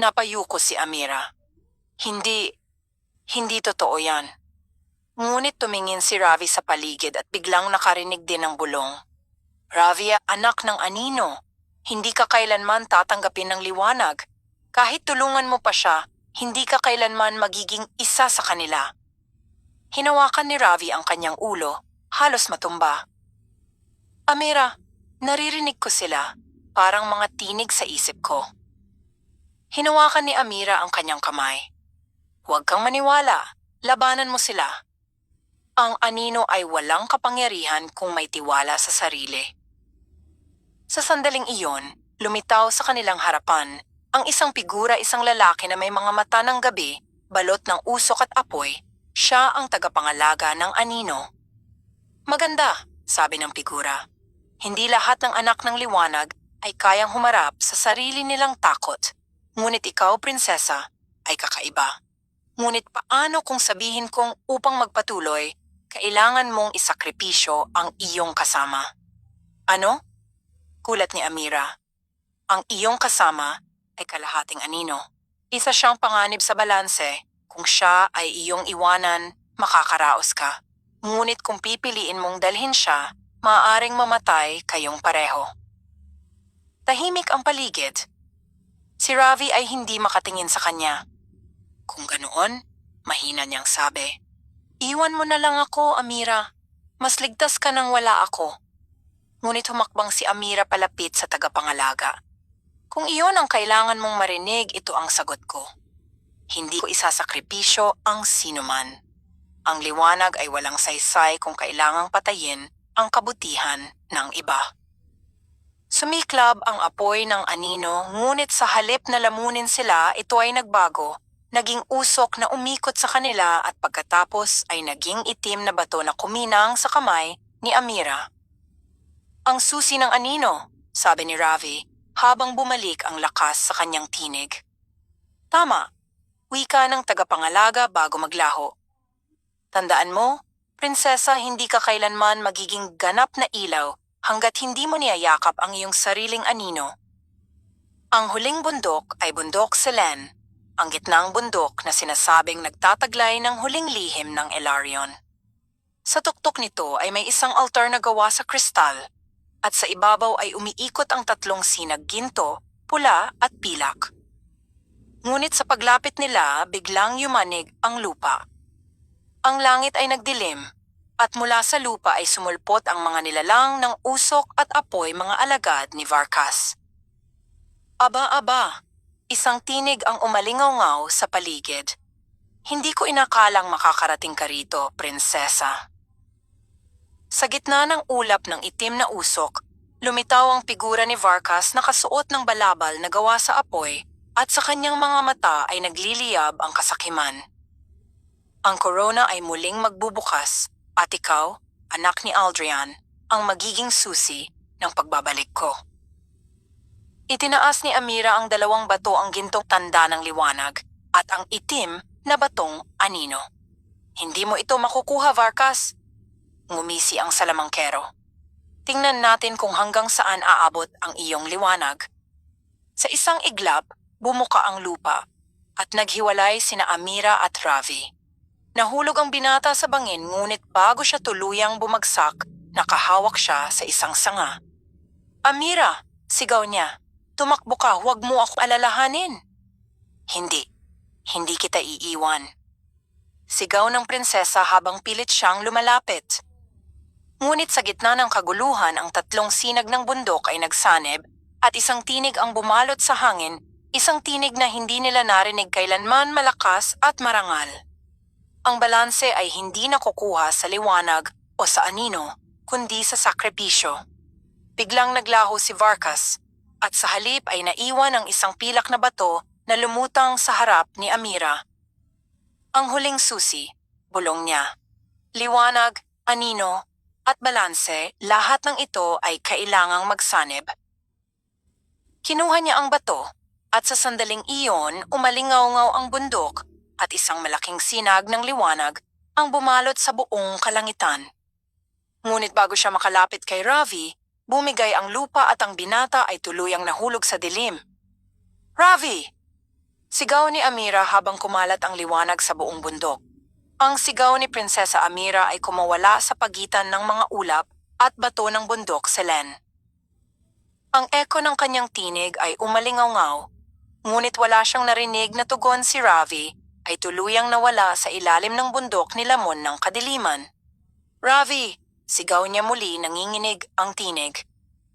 Napayuko si Amira. Hindi totoo yan. Ngunit tumingin si Ravi sa paligid at biglang nakarinig din ng bulong. Ravi, anak ng anino, hindi ka kailanman tatanggapin ng liwanag. Kahit tulungan mo pa siya, hindi ka kailanman magiging isa sa kanila. Hinawakan ni Ravi ang kanyang ulo, halos matumba. Amira, naririnig ko sila, parang mga tinig sa isip ko. Hinawakan ni Amira ang kanyang kamay. Huwag kang maniwala, labanan mo sila. Ang anino ay walang kapangyarihan kung may tiwala sa sarili. Sa sandaling iyon, lumitaw sa kanilang harapan ang isang figura, isang lalaki na may mga mata ng gabi, balot ng usok at apoy. Siya ang tagapangalaga ng anino. Maganda, sabi ng figura. Hindi lahat ng anak ng liwanag ay kayang humarap sa sarili nilang takot. Ngunit ikaw, prinsesa, ay kakaiba. Ngunit paano kung sabihin kong upang magpatuloy, kailangan mong isakripisyo ang iyong kasama? Ano? Kulat ni Amira. Ang iyong kasama ay kalahating anino. Isa siyang panganib sa balanse. Kung siya ay iyong iwanan, makakaraos ka. Ngunit kung pipiliin mong dalhin siya, maaaring mamatay kayong pareho. Tahimik ang paligid. Si Ravi ay hindi makatingin sa kanya. Kung ganoon, mahina niyang sabi, "Iwan mo na lang ako, Amira. Mas ligtas ka nang wala ako." Ngunit humakbang si Amira palapit sa tagapangalaga. Kung iyon ang kailangan mong marinig, ito ang sagot ko. Hindi ko isasakripisyo ang sinuman. Ang liwanag ay walang saysay kung kailangang patayin ang kabutihan ng iba. Sumiklab ang apoy ng anino, ngunit sa halip na lamunin sila, ito ay nagbago. Naging usok na umikot sa kanila at pagkatapos ay naging itim na bato na kuminang sa kamay ni Amira. "Ang susi ng anino," sabi ni Ravi, habang bumalik ang lakas sa kanyang tinig. "Tama," wika ng tagapangalaga bago maglaho. "Tandaan mo, prinsesa, hindi ka kailanman magiging ganap na ilaw hanggat hindi mo niyayakap ang iyong sariling anino. Ang huling bundok ay bundok Selen, ang gitnang bundok na sinasabing nagtataglay ng huling lihim ng Elarion. Sa tuktok nito ay may isang altar na gawa sa kristal, at sa ibabaw ay umiikot ang tatlong sinag ginto, pula at pilak. Ngunit sa paglapit nila, biglang yumanig ang lupa. Ang langit ay nagdilim, at mula sa lupa ay sumulpot ang mga nilalang ng usok at apoy, mga alagad ni Varkas. Aba, isang tinig ang umalingaw-ngaw sa paligid. "Hindi ko inakalang makakarating ka rito, prinsesa." Sa gitna ng ulap ng itim na usok, lumitaw ang figura ni Varkas, nakasuot ng balabal na gawa sa apoy, at sa kanyang mga mata ay nagliliyab ang kasakiman. "Ang korona ay muling magbubukas, at ikaw, anak ni Aldrian, ang magiging susi ng pagbabalik ko." Itinaas ni Amira ang dalawang bato, ang gintong tanda ng liwanag, at ang itim na batong anino. "Hindi mo ito makukuha, Varkas," ngumisi ang salamangkero. "Tingnan natin kung hanggang saan aabot ang iyong liwanag." Sa isang iglap, bumuka ang lupa, at naghiwalay sina Amira at Ravi. Nahulog ang binata sa bangin, ngunit bago siya tuluyang bumagsak, nakahawak siya sa isang sanga. "Amira!" sigaw niya. "Tumakbo ka, huwag mo ako alalahanin." Hindi kita iiwan," sigaw ng prinsesa habang pilit siyang lumalapit. Ngunit sa gitna ng kaguluhan, ang tatlong sinag ng bundok ay nagsanib, at isang tinig ang bumalot sa hangin, isang tinig na hindi nila narinig kailanman, malakas at marangal. Ang balanse ay hindi nakukuha sa liwanag o sa anino, kundi sa sakripisyo. Biglang naglaho si Varkas, at sa halip ay naiwan ang isang pilak na bato na lumutang sa harap ni Amira. "Ang huling susi," bulong niya. "Liwanag, anino, at balanse, lahat ng ito ay kailangang magsanib." Kinuha niya ang bato, at sa sandaling iyon, umalingaw-ngaw ang bundok, at isang malaking sinag ng liwanag ang bumalot sa buong kalangitan. Ngunit bago siya makalapit kay Ravi, bumigay ang lupa at ang binata ay tuluyang nahulog sa dilim. "Ravi!" sigaw ni Amira habang kumalat ang liwanag sa buong bundok. Ang sigaw ni Prinsesa Amira ay kumawala sa pagitan ng mga ulap at bato ng bundok Selen. Ang eko ng kanyang tinig ay umalingaw-ngaw, ngunit wala siyang narinig na tugon. Si Ravi ay tuluyang nawala sa ilalim ng bundok, nilamon ng kadiliman. "Ravi!" sigaw niya muli, nanginginig ang tinig.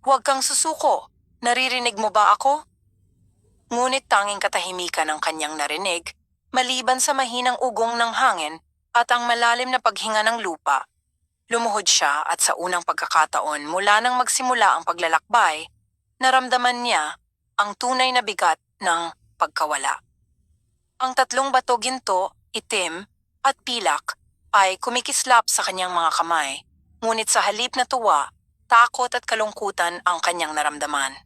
"Huwag kang susuko, naririnig mo ba ako?" Ngunit tanging katahimikan ang kanyang narinig, maliban sa mahinang ugong ng hangin at ang malalim na paghinga ng lupa. Lumuhod siya, at sa unang pagkakataon mula nang magsimula ang paglalakbay, naramdaman niya ang tunay na bigat ng pagkawala. Ang tatlong bato, ginto, itim, at pilak ay kumikislap sa kanyang mga kamay, ngunit sa halip na tuwa, takot at kalungkutan ang kanyang naramdaman.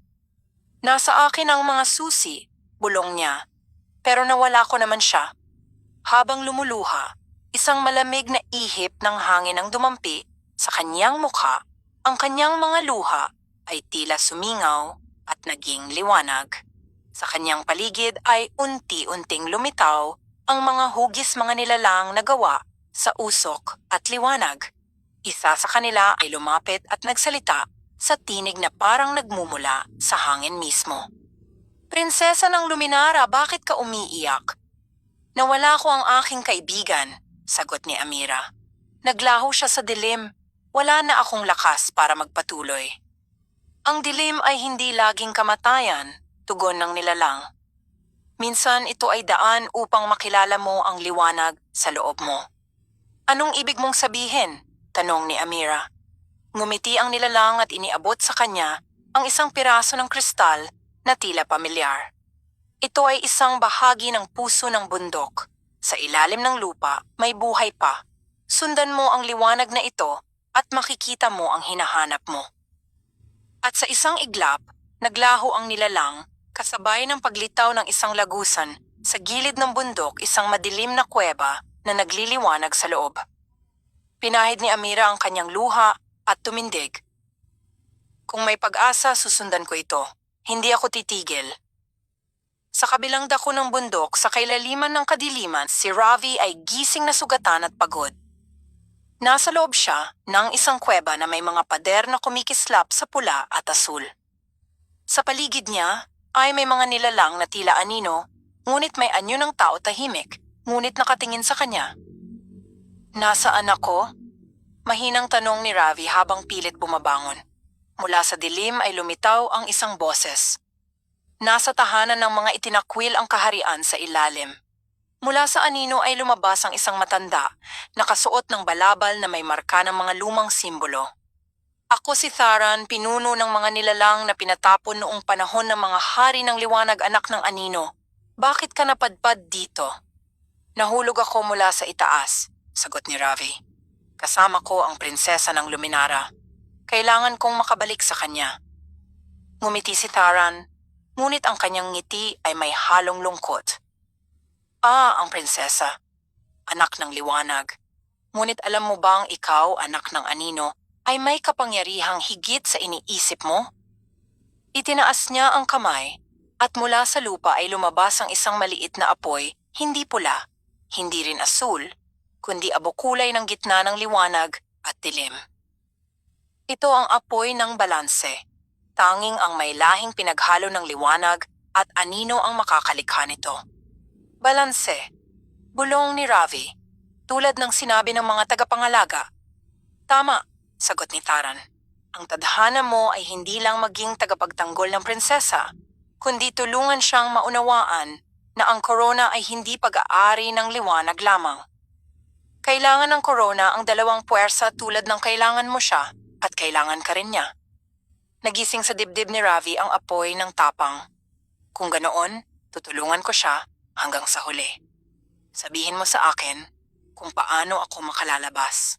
"Nasa akin ang mga susi," bulong niya, "pero nawala ko naman siya." Habang lumuluha, isang malamig na ihip ng hangin ang dumampi sa kanyang mukha. Ang kanyang mga luha ay tila sumingaw at naging liwanag. Sa kanyang paligid ay unti-unting lumitaw ang mga hugis mga nilalang na gawa sa usok at liwanag. Isa sa kanila ay lumapit at nagsalita sa tinig na parang nagmumula sa hangin mismo. "Prinsesa ng Luminara, bakit ka umiiyak?" "Nawala ko ang aking kaibigan," sagot ni Amira. "Naglaho siya sa dilim. Wala na akong lakas para magpatuloy." "Ang dilim ay hindi laging kamatayan," tugon ng nilalang. "Minsan ito ay daan upang makilala mo ang liwanag sa loob mo." "Anong ibig mong sabihin?" tanong ni Amira. Ngumiti ang nilalang at iniabot sa kanya ang isang piraso ng kristal na tila pamilyar. Ito ay isang bahagi ng puso ng bundok. Sa ilalim ng lupa, may buhay pa. Sundan mo ang liwanag na ito at makikita mo ang hinahanap mo. At sa isang iglap, naglaho ang nilalang kasabay ng paglitaw ng isang lagusan sa gilid ng bundok, isang madilim na kuweba na nagliliwanag sa loob. Pinahid ni Amira ang kanyang luha at tumindig. "Kung may pag-asa, susundan ko ito. Hindi ako titigil." Sa kabilang dako ng bundok, sa kailaliman ng kadiliman, si Ravi ay gising na sugatan at pagod. Nasa loob siya ng isang kuweba na may mga pader na kumikislap sa pula at asul. Sa paligid niya ay may mga nilalang na tila anino, ngunit may anyo ng tao tahimik, ngunit nakatingin sa kanya. "Nasaan ako?" Mahinang tanong ni Ravi habang pilit bumabangon. Mula sa dilim ay lumitaw ang isang boses. Nasa tahanan ng mga itinakwil ang kaharian sa ilalim. Mula sa anino ay lumabas ang isang matanda, nakasuot ng balabal na may marka ng mga lumang simbolo. "Ako si Tharan, pinuno ng mga nilalang na pinatapon noong panahon ng mga hari ng liwanag, anak ng anino. Bakit ka napadpad dito?" "Nahulog ako mula sa itaas," sagot ni Ravi. "Kasama ko ang prinsesa ng Luminara. Kailangan kong makabalik sa kanya." Ngumiti si Tharan, ngunit ang kanyang ngiti ay may halong lungkot. "Ang prinsesa, anak ng liwanag. Ngunit alam mo bang ikaw, anak ng anino, ay may kapangyarihang higit sa iniisip mo?" Itinaas niya ang kamay at mula sa lupa ay lumabas ang isang maliit na apoy, hindi pula, hindi rin asul, kundi abukulay ng gitna ng liwanag at dilim. Ito ang apoy ng balanse. Tanging ang may lahing pinaghalo ng liwanag at anino ang makakalikha nito. "Balanse," bulong ni Ravi, tulad ng sinabi ng mga tagapangalaga. "Tama," sagot ni Tharan. "Ang tadhana mo ay hindi lang maging tagapagtanggol ng prinsesa, kundi tulungan siyang maunawaan na ang korona ay hindi pag-aari ng liwanag lamang. Kailangan ng korona ang dalawang puwersa tulad ng kailangan mo siya at kailangan ka rin niya." Nagising sa dibdib ni Ravi ang apoy ng tapang. "Kung ganoon, tutulungan ko siya hanggang sa huli. Sabihin mo sa akin kung paano ako makalalabas."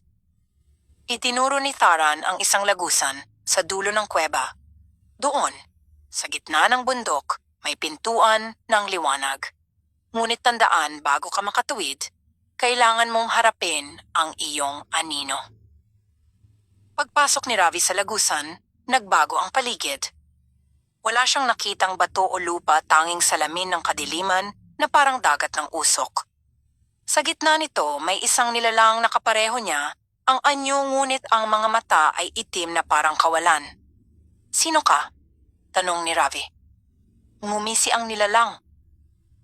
Itinuro ni Tharan ang isang lagusan sa dulo ng kuweba. Doon, sa gitna ng bundok, may pintuan ng liwanag. Ngunit tandaan, bago ka makatuwid, kailangan mong harapin ang iyong anino. Pagpasok ni Ravi sa lagusan, nagbago ang paligid. Wala siyang nakitang bato o lupa, tanging salamin ng kadiliman na parang dagat ng usok. Sa gitna nito, may isang nilalang na kapareho niya, ang anyo, ngunit ang mga mata ay itim na parang kawalan. "Sino ka?" tanong ni Ravi. Ngumisi ang nilalang.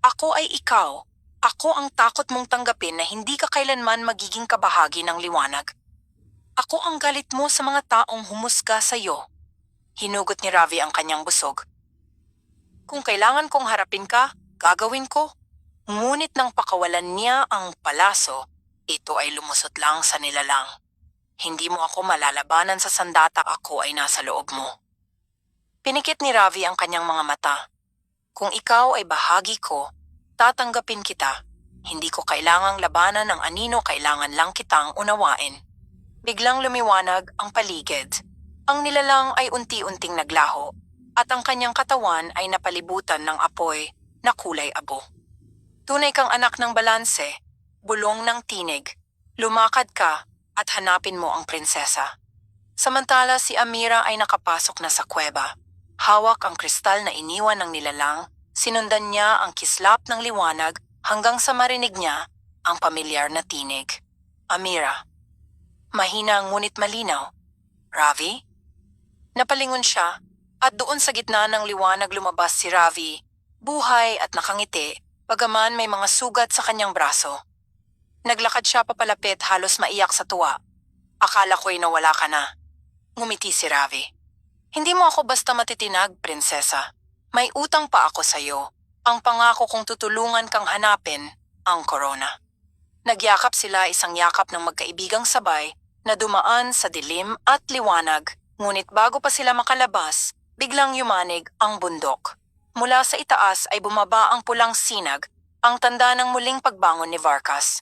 "Ako ay ikaw. Ako ang takot mong tanggapin na hindi ka kailanman magiging kabahagi ng liwanag. Ako ang galit mo sa mga taong humusga sa iyo." Hinugot ni Ravi ang kanyang busog. "Kung kailangan kong harapin ka, gagawin ko." Ngunit nang pakawalan niya ang palaso, ito ay lumusot lang sa nilalang. "Hindi mo ako malalabanan sa sandata, ako ay nasa loob mo." Pinikit ni Ravi ang kanyang mga mata. "Kung ikaw ay bahagi ko, tatanggapin kita. Hindi ko kailangang labanan ng anino, kailangan lang kitang unawain." Biglang lumiwanag ang paligid. Ang nilalang ay unti-unting naglaho at ang kanyang katawan ay napalibutan ng apoy na kulay abo. "Tunay kang anak ng balanse," bulong ng tinig. Lumakad ka at hanapin mo ang prinsesa. Samantala si Amira ay nakapasok na sa kuweba. Hawak ang kristal na iniwan ng nilalang, sinundan niya ang kislap ng liwanag hanggang sa marinig niya ang pamilyar na tinig. Amira. Mahina ngunit malinaw. Ravi? Napalingon siya at doon sa gitna ng liwanag lumabas si Ravi, buhay at nakangiti, bagaman may mga sugat sa kanyang braso. Naglakad siya papalapit halos maiyak sa tuwa. Akala ko'y nawala ka na. Ngumiti si Ravi. Hindi mo ako basta matitinag, prinsesa. May utang pa ako sa'yo. Ang pangako kong tutulungan kang hanapin ang corona. Nagyakap sila isang yakap ng magkaibigang sabay na dumaan sa dilim at liwanag. Ngunit bago pa sila makalabas, biglang yumanig ang bundok. Mula sa itaas ay bumaba ang pulang sinag, ang tanda ng muling pagbangon ni Varkas.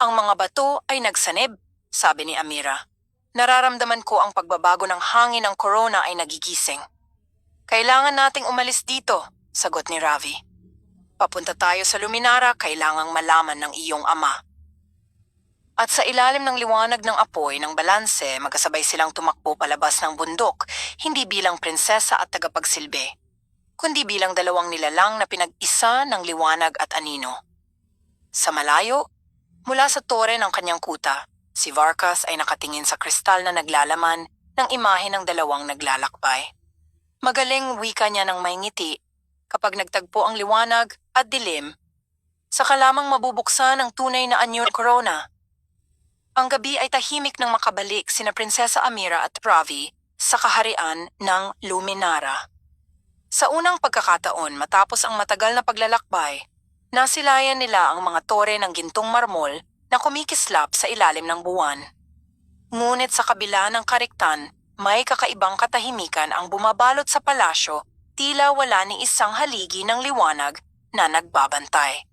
Ang mga bato ay nagsanib, sabi ni Amira. Nararamdaman ko ang pagbabago ng hangin ng corona ay nagigising. Kailangan nating umalis dito, sagot ni Ravi. Papunta tayo sa luminara, kailangang malaman ng iyong ama. At sa ilalim ng liwanag ng apoy ng balanse, magkasabay silang tumakbo palabas ng bundok, hindi bilang prinsesa at tagapagsilbi, kundi bilang dalawang nilalang na pinag-isa ng liwanag at anino. Sa malayo, mula sa tore ng kanyang kuta, si Varkas ay nakatingin sa kristal na naglalaman ng imahe ng dalawang naglalakbay. Magaling wika niya ng may ngiti, kapag nagtagpo ang liwanag at dilim, saka lamang mabubuksan ang tunay na anyo ng corona. Ang gabi ay tahimik nang makabalik sina Prinsesa Amira at Ravi sa kaharian ng Luminara. Sa unang pagkakataon matapos ang matagal na paglalakbay, nasilayan nila ang mga tore ng gintong marmol na kumikislap sa ilalim ng buwan. Ngunit sa kabila ng kariktan, may kakaibang katahimikan ang bumabalot sa palasyo, tila wala ni isang haligi ng liwanag na nagbabantay.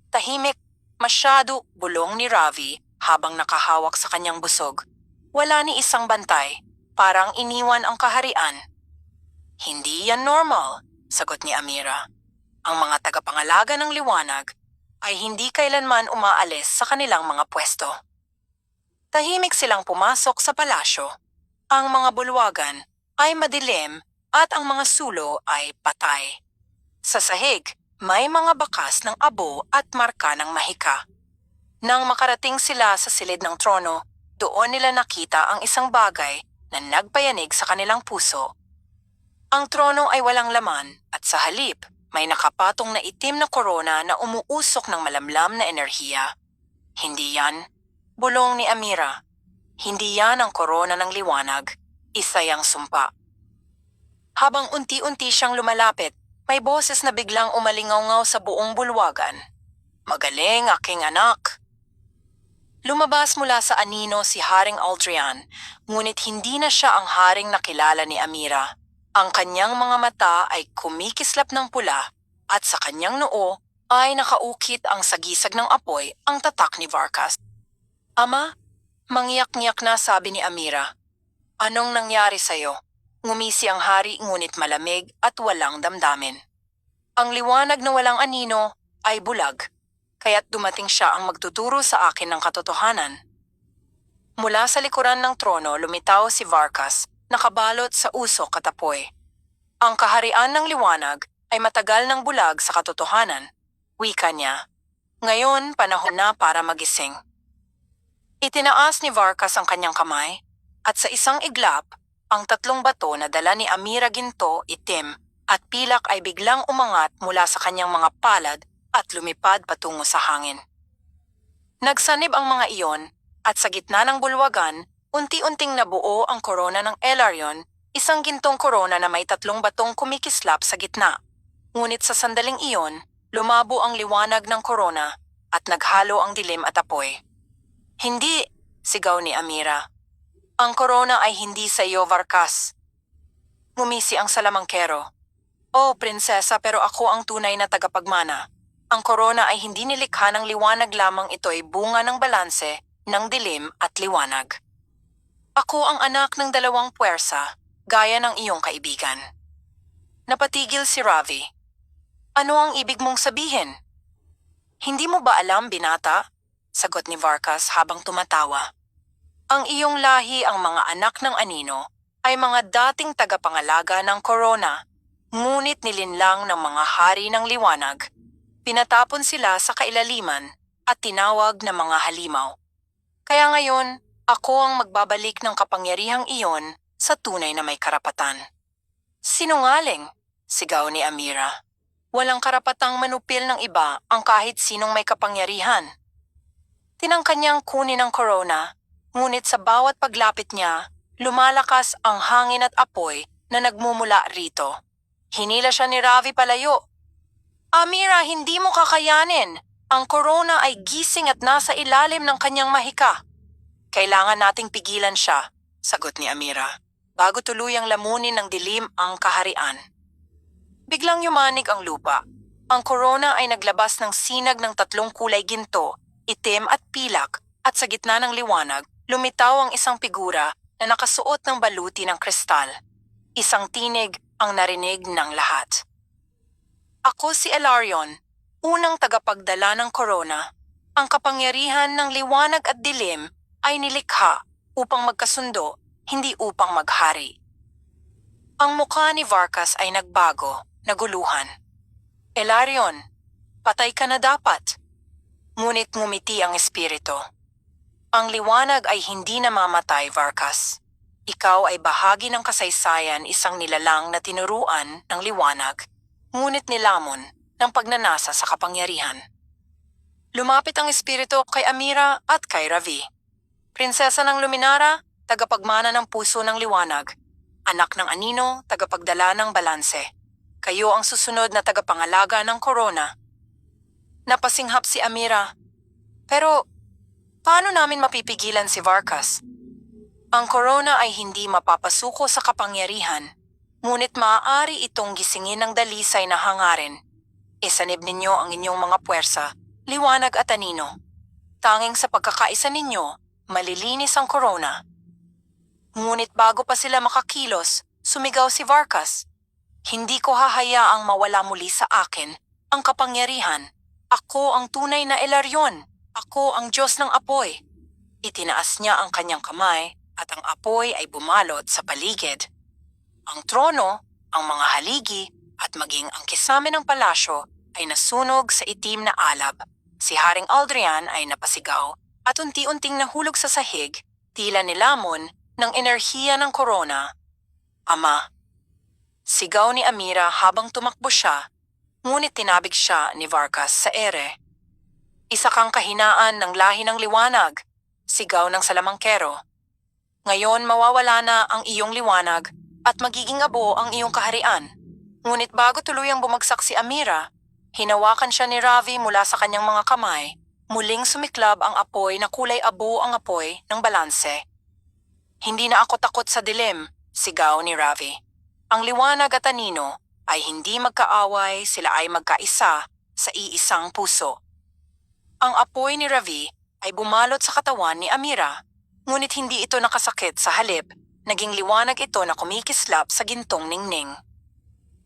Tahimik, masyado, bulong ni Ravi habang nakahawak sa kanyang busog. Wala ni isang bantay, parang iniwan ang kaharian. Hindi yan normal, sagot ni Amira. Ang mga tagapangalaga ng liwanag ay hindi kailanman umaalis sa kanilang mga pwesto. Tahimik silang pumasok sa palasyo. Ang mga bulwagan ay madilim at ang mga sulo ay patay. Sa sahig, may mga bakas ng abo at marka ng mahika. Nang makarating sila sa silid ng trono, doon nila nakita ang isang bagay na nagpayanig sa kanilang puso. Ang trono ay walang laman at sa halip, may nakapatong na itim na korona na umuusok ng malamlam na enerhiya. Hindi yan, bulong ni Amira. Hindi yan ang korona ng liwanag, isa yang sumpa. Habang unti-unti siyang lumalapit, may boses na biglang umalingaw sa buong bulwagan. Magaling, aking anak. Lumabas mula sa anino si Haring Aldrian, ngunit hindi na siya ang haring nakilala ni Amira. Ang kanyang mga mata ay kumikislap ng pula at sa kanyang noo ay nakaukit ang sagisag ng apoy ang tatak ni Varkas. Ama, mangyak-ngyak na sabi ni Amira. Anong nangyari sa'yo? Ngumisi ang hari ngunit malamig at walang damdamin. Ang liwanag na walang anino ay bulag, kaya't dumating siya ang magtuturo sa akin ng katotohanan. Mula sa likuran ng trono lumitaw si Varkas, nakabalot sa usok at apoy. Ang kaharian ng liwanag ay matagal ng bulag sa katotohanan, wika niya. Ngayon, panahon na para magising. Itinaas ni Varkas ang kanyang kamay, at sa isang iglap, ang tatlong bato na dala ni Amira ginto, itim, at pilak ay biglang umangat mula sa kanyang mga palad at lumipad patungo sa hangin. Nagsanib ang mga iyon, at sa gitna ng bulwagan, unti-unting nabuo ang korona ng Elarion, isang gintong korona na may tatlong batong kumikislap sa gitna. Ngunit sa sandaling iyon, lumabo ang liwanag ng korona at naghalo ang dilim at apoy. Hindi, sigaw ni Amira. Ang korona ay hindi sa iyo, Varkas. Ngumisi ang salamangkero. Oh, prinsesa, pero ako ang tunay na tagapagmana. Ang korona ay hindi nilikha ng liwanag lamang, ito'y bunga ng balanse ng dilim at liwanag. Ako ang anak ng dalawang puwersa, gaya ng iyong kaibigan. Napatigil si Ravi. Ano ang ibig mong sabihin? Hindi mo ba alam, binata? sagot ni Varkas habang tumatawa. Ang iyong lahi ang mga anak ng anino ay mga dating tagapangalaga ng korona, ngunit nilinlang ng mga hari ng liwanag. Pinatapon sila sa kailaliman at tinawag na mga halimaw. Kaya ngayon, ako ang magbabalik ng kapangyarihang iyon sa tunay na may karapatan. Sinungaling, sigaw ni Amira. Walang karapatang manupil ng iba ang kahit sinong may kapangyarihan. Tinangka niyang kunin ang corona, ngunit sa bawat paglapit niya, lumalakas ang hangin at apoy na nagmumula rito. Hinila siya ni Ravi palayo. Amira, hindi mo kakayanin. Ang corona ay gising at nasa ilalim ng kanyang mahika. Kailangan nating pigilan siya, sagot ni Amira, bago tuluyang lamunin ng dilim ang kaharian. Biglang yumanig ang lupa. Ang corona ay naglabas ng sinag ng tatlong kulay ginto, itim at pilak, at sa gitna ng liwanag, lumitaw ang isang figura na nakasuot ng baluti ng kristal. Isang tinig ang narinig ng lahat. Ako si Elarion, unang tagapagdala ng corona. Ang kapangyarihan ng liwanag at dilim ay nilikha upang magkasundo, hindi upang maghari. Ang mukha ni Varkas ay nagbago, naguluhan. Elarion, patay ka na dapat. Ngunit ngumiti ang espiritu. Ang liwanag ay hindi namamatay, Varkas. Ikaw ay bahagi ng kasaysayan, isang nilalang na tinuruan ng liwanag, ngunit nilamon ng pagnanasa sa kapangyarihan. Lumapit ang espiritu kay Amira at kay Ravi. Prinsesa ng Luminara, tagapagmana ng puso ng liwanag. Anak ng anino, tagapagdala ng balanse. Kayo ang susunod na tagapangalaga ng corona. Napasinghap si Amira. Pero, paano namin mapipigilan si Varkas? Ang corona ay hindi mapapasuko sa kapangyarihan, ngunit maaari itong gisingin ng dalisay na hangarin. Isanib ninyo ang inyong mga puwersa, liwanag at anino. Tanging sa pagkakaisa ninyo, malilinis ang corona. Ngunit bago pa sila makakilos, sumigaw si Varkas. Hindi ko hahayaang mawala muli sa akin ang kapangyarihan. Ako ang tunay na Elarion. Ako ang Diyos ng apoy. Itinaas niya ang kanyang kamay at ang apoy ay bumalot sa paligid. Ang trono, ang mga haligi at maging ang kisame ng palasyo ay nasunog sa itim na alab. Si Haring Aldrian ay napasigaw at unti-unting nahulog sa sahig, tila nilamon ng enerhiya ng corona. Ama. Sigaw ni Amira habang tumakbo siya, ngunit tinabig siya ni Varkas sa ere. Isa kang kahinaan ng lahi ng liwanag, sigaw ng salamangkero. Ngayon mawawala na ang iyong liwanag at magiging abo ang iyong kaharian. Ngunit bago tuluyang bumagsak si Amira, hinawakan siya ni Ravi mula sa kanyang mga kamay, muling sumiklab ang apoy na kulay abo ang apoy ng balanse. Hindi na ako takot sa dilim, sigaw ni Ravi. Ang liwanag at anino ay hindi magkaaway, sila ay magkaisa sa iisang puso. Ang apoy ni Ravi ay bumalot sa katawan ni Amira, ngunit hindi ito nakasakit sa halip, naging liwanag ito na kumikislap sa gintong ningning.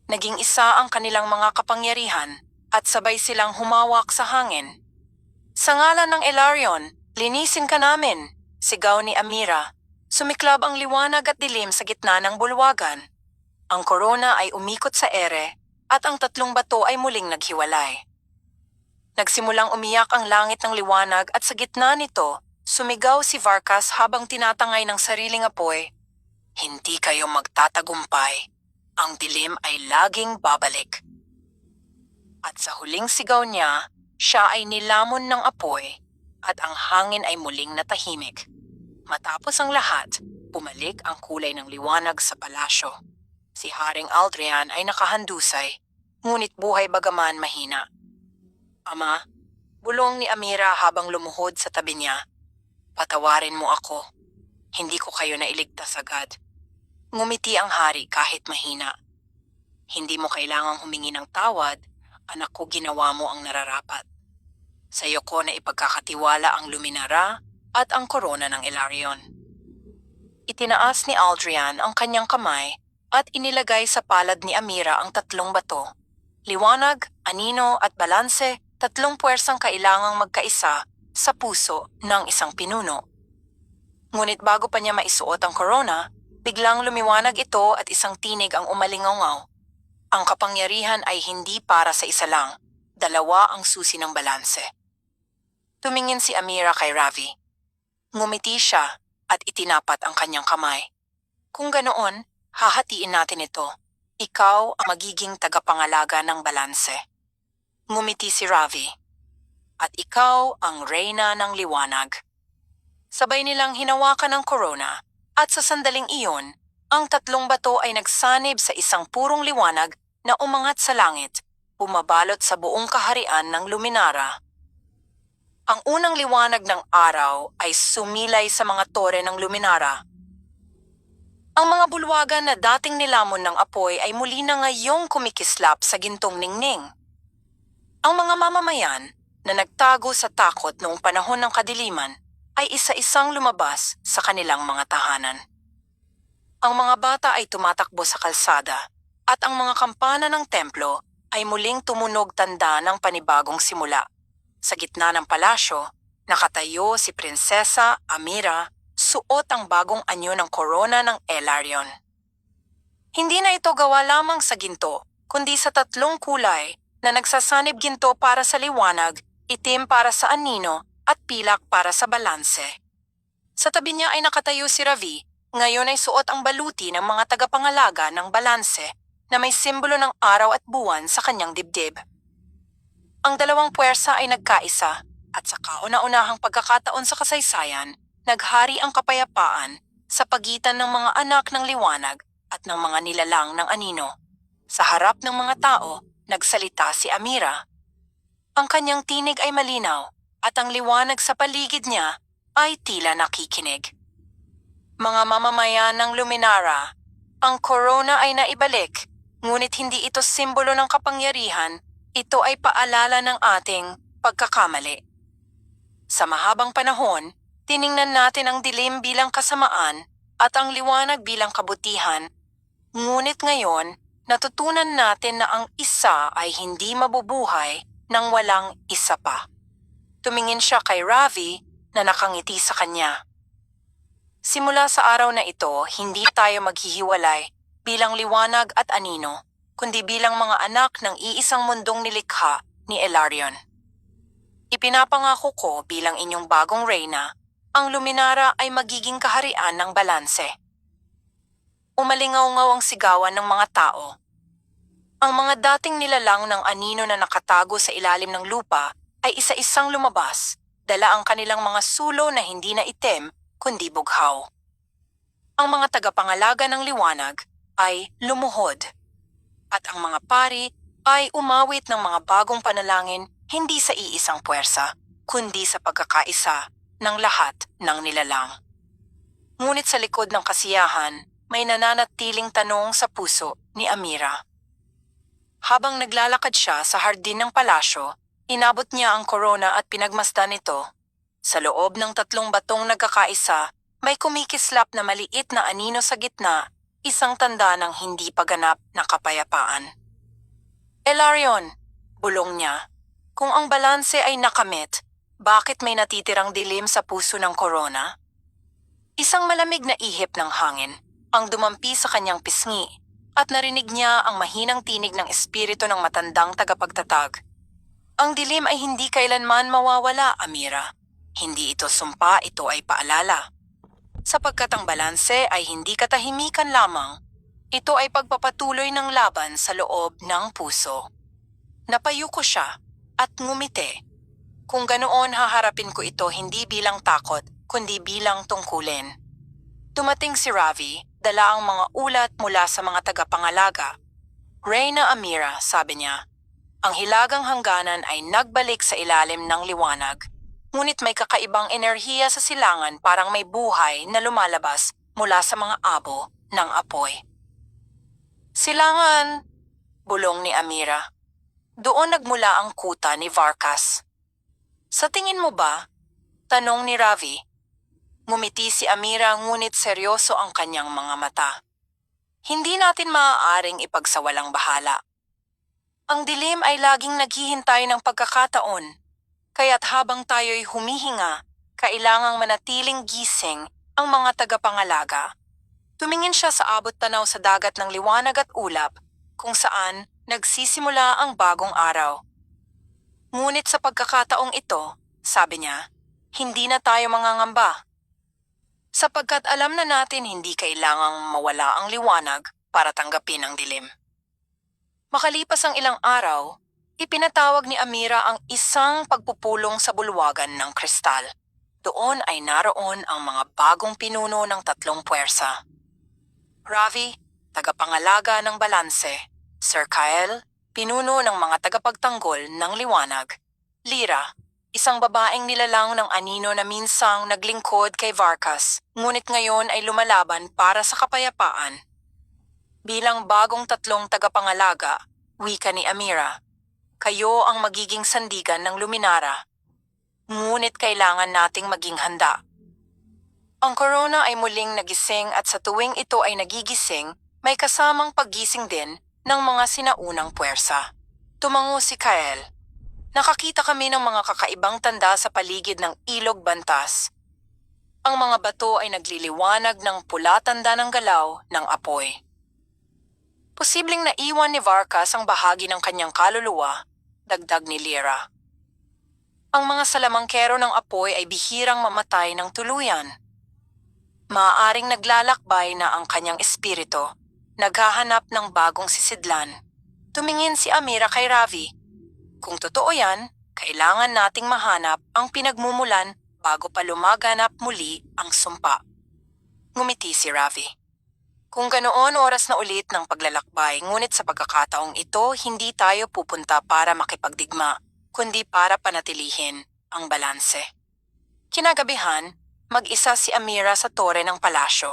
Naging isa ang kanilang mga kapangyarihan at sabay silang humawak sa hangin. Sa ngalan ng Elarion, linisin ka namin, sigaw ni Amira. Sumiklab ang liwanag at dilim sa gitna ng bulwagan. Ang corona ay umikot sa ere at ang tatlong bato ay muling naghiwalay. Nagsimulang umiyak ang langit ng liwanag at sa gitna nito, sumigaw si Varkas habang tinatangay ng sariling apoy. Hindi kayo magtatagumpay. Ang dilim ay laging babalik. At sa huling sigaw niya, siya ay nilamon ng apoy at ang hangin ay muling natahimik. Matapos ang lahat, bumalik ang kulay ng liwanag sa palasyo. Si Haring Aldrian ay nakahandusay, ngunit buhay bagaman mahina. Ama, bulong ni Amira habang lumuhod sa tabi niya. Patawarin mo ako. Hindi ko kayo nailigtas agad. Ngumiti ang hari kahit mahina. Hindi mo kailangang humingi ng tawad, anak ko, ginawa mo ang nararapat. Sa iyo ko na ipagkakatiwala ang Luminara at ang korona ng Elarion. Itinaas ni Aldrian ang kanyang kamay at inilagay sa palad ni Amira ang tatlong bato. Liwanag, anino at balanse, tatlong puwersang kailangang magkaisa sa puso ng isang pinuno. Ngunit bago pa niya maisuot ang corona, biglang lumiwanag ito at isang tinig ang umalingaw. Ang kapangyarihan ay hindi para sa isa lang, dalawa ang susi ng balanse. Tumingin si Amira kay Ravi. Ngumiti siya at itinapat ang kanyang kamay. Kung ganoon, hahatiin natin ito. Ikaw ang magiging tagapangalaga ng balanse. Ngumiti si Ravi. At ikaw ang reyna ng liwanag. Sabay nilang hinawakan ng corona at sa sandaling iyon, ang tatlong bato ay nagsanib sa isang purong liwanag na umangat sa langit, bumabalot sa buong kaharian ng Luminara. Ang unang liwanag ng araw ay sumilay sa mga tore ng Luminara. Ang mga bulwagan na dating nilamon ng apoy ay muli na ngayong kumikislap sa gintong ningning. Ang mga mamamayan na nagtago sa takot noong panahon ng kadiliman ay isa-isang lumabas sa kanilang mga tahanan. Ang mga bata ay tumatakbo sa kalsada at ang mga kampana ng templo ay muling tumunog tanda ng panibagong simula. Sa gitna ng palasyo, nakatayo si Prinsesa Amira, suot ang bagong anyo ng korona ng Elarion. Hindi na ito gawa lamang sa ginto, kundi sa tatlong kulay na nagsasanib ginto para sa liwanag, itim para sa anino, at pilak para sa balanse. Sa tabi niya ay nakatayo si Ravi, ngayon ay suot ang baluti ng mga tagapangalaga ng balanse na may simbolo ng araw at buwan sa kanyang dibdib. Ang dalawang puwersa ay nagkaisa at sa kauna-unahang pagkakataon sa kasaysayan, naghari ang kapayapaan sa pagitan ng mga anak ng liwanag at ng mga nilalang ng anino. Sa harap ng mga tao, nagsalita si Amira. Ang kanyang tinig ay malinaw at ang liwanag sa paligid niya ay tila nakikinig. Mga mamamayan ng Luminara, ang corona ay naibalik, ngunit hindi ito simbolo ng kapangyarihan, ito ay paalala ng ating pagkakamali. Sa mahabang panahon, tiningnan natin ang dilim bilang kasamaan at ang liwanag bilang kabutihan, ngunit ngayon, natutunan natin na ang isa ay hindi mabubuhay nang walang isa pa. Tumingin siya kay Ravi na nakangiti sa kanya. Simula sa araw na ito, hindi tayo maghihiwalay bilang liwanag at anino, kundi bilang mga anak ng iisang mundong nilikha ni Elarion. Ipinapangako ko bilang inyong bagong reyna, ang Luminara ay magiging kaharian ng balanse. Umalingaw-ngaw ang sigawan ng mga tao. Ang mga dating nilalang ng anino na nakatago sa ilalim ng lupa ay isa-isang lumabas, dala ang kanilang mga sulo na hindi na itim, kundi bughaw. Ang mga tagapangalaga ng liwanag ay lumuhod, at ang mga pari ay umawit ng mga bagong panalangin hindi sa iisang puwersa, kundi sa pagkakaisa ng lahat ng nilalang. Ngunit sa likod ng kasiyahan, may nananatiling tanong sa puso ni Amira. Habang naglalakad siya sa hardin ng palasyo, inabot niya ang korona at pinagmasdan ito. Sa loob ng tatlong batong nagkakaisa, may kumikislap na maliit na anino sa gitna, isang tanda ng hindi paganap na kapayapaan. Elarion, bulong niya, kung ang balanse ay nakamit, bakit may natitirang dilim sa puso ng korona? Isang malamig na ihip ng hangin ang dumampi sa kanyang pisngi at narinig niya ang mahinang tinig ng espiritu ng matandang tagapagtatag. Ang dilim ay hindi kailanman mawawala, Amira. Hindi ito sumpa, ito ay paalala. Sapagkat ang balanse ay hindi katahimikan lamang, ito ay pagpapatuloy ng laban sa loob ng puso. Napayuko siya at ngumiti. Kung ganoon haharapin ko ito hindi bilang takot, kundi bilang tungkulin. Dumating si Ravi, dala ang mga ulat mula sa mga tagapangalaga. Reyna Amira, sabi niya, ang hilagang hangganan ay nagbalik sa ilalim ng liwanag, ngunit may kakaibang enerhiya sa silangan parang may buhay na lumalabas mula sa mga abo ng apoy. Silangan, bulong ni Amira. Doon nagmula ang kuta ni Varkas. Sa tingin mo ba? Tanong ni Ravi. Ngumiti si Amira ngunit seryoso ang kanyang mga mata. Hindi natin maaaring ipagsawalang bahala. Ang dilim ay laging naghihintay ng pagkakataon. Kaya't habang tayo'y humihinga, kailangang manatiling gising ang mga tagapangalaga. Tumingin siya sa abot-tanaw sa dagat ng liwanag at ulap, kung saan nagsisimula ang bagong araw. Ngunit sa pagkakataong ito, sabi niya, hindi na tayo mangangamba. Sapagkat alam na natin hindi kailangang mawala ang liwanag para tanggapin ang dilim. Makalipas ang ilang araw, ipinatawag ni Amira ang isang pagpupulong sa bulwagan ng kristal. Doon ay naroon ang mga bagong pinuno ng 3 puwersa. Ravi, tagapangalaga ng balanse. Sir Kyle, pinuno ng mga tagapagtanggol ng liwanag. Lyra, isang babaeng nilalang ng anino na minsang naglingkod kay Varkas, ngunit ngayon ay lumalaban para sa kapayapaan. Bilang bagong 3 tagapangalaga, wika ni Amira, kayo ang magiging sandigan ng Luminara. Ngunit kailangan nating maging handa. Ang corona ay muling nagising at sa tuwing ito ay nagigising, may kasamang paggising din ng mga sinaunang puwersa. Tumango si Kyle. Nakakita kami ng mga kakaibang tanda sa paligid ng ilog Bantas. Ang mga bato ay nagliliwanag ng pula tanda ng galaw ng apoy. Posibleng naiwan ni Varkas ang bahagi ng kanyang kaluluwa, dagdag ni Lyra. Ang mga salamangkero ng apoy ay bihirang mamatay ng tuluyan. Maaaring naglalakbay na ang kanyang espiritu, naghahanap ng bagong sisidlan. Tumingin si Amira kay Ravi. Kung totoo yan, kailangan nating mahanap ang pinagmumulan bago pa lumaganap muli ang sumpa. Ngumiti si Ravi. Kung ganoon oras na ulit ng paglalakbay, ngunit sa pagkakataong ito, hindi tayo pupunta para makipagdigma, kundi para panatilihin ang balanse. Kinagabihan, mag-isa si Amira sa tore ng palasyo.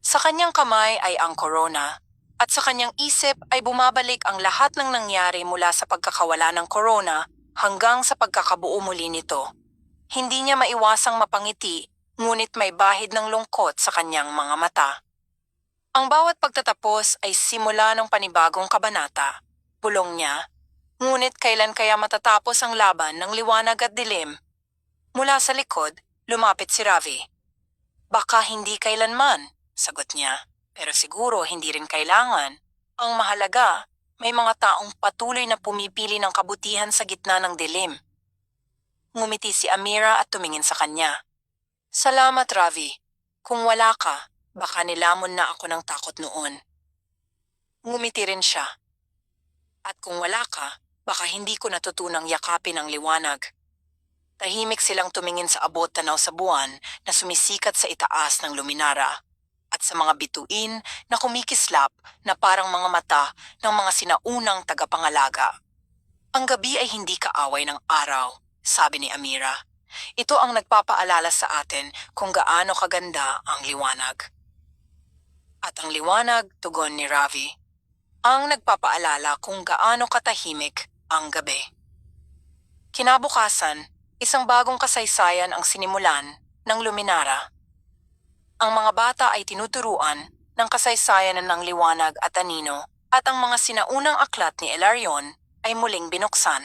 Sa kanyang kamay ay ang corona, at sa kanyang isip ay bumabalik ang lahat ng nangyari mula sa pagkakawala ng corona hanggang sa pagkakabuo muli nito. Hindi niya maiwasang mapangiti, ngunit may bahid ng lungkot sa kanyang mga mata. Ang bawat pagtatapos ay simula ng panibagong kabanata, bulong niya. Ngunit kailan kaya matatapos ang laban ng liwanag at dilim? Mula sa likod, lumapit si Ravi. Baka hindi kailanman, sagot niya, pero siguro hindi rin kailangan. Ang mahalaga, may mga taong patuloy na pumipili ng kabutihan sa gitna ng dilim. Ngumiti si Amira at tumingin sa kanya. Salamat, Ravi. Kung wala ka, baka nilamon na ako ng takot noon. Ngumiti rin siya. At kung wala ka, baka hindi ko natutunang yakapin ang liwanag. Tahimik silang tumingin sa abot-tanaw sa buwan na sumisikat sa itaas ng Luminara at sa mga bituin na kumikislap na parang mga mata ng mga sinaunang tagapangalaga. Ang gabi ay hindi kaaway ng araw, sabi ni Amira. Ito ang nagpapaalala sa atin kung gaano kaganda ang liwanag. At ang liwanag, tugon ni Ravi, ang nagpapaalala kung gaano katahimik ang gabi. Kinabukasan, isang bagong kasaysayan ang sinimulan ng Luminara. Ang mga bata ay tinuturuan ng kasaysayan ng liwanag at anino at ang mga sinaunang aklat ni Ilarion ay muling binuksan.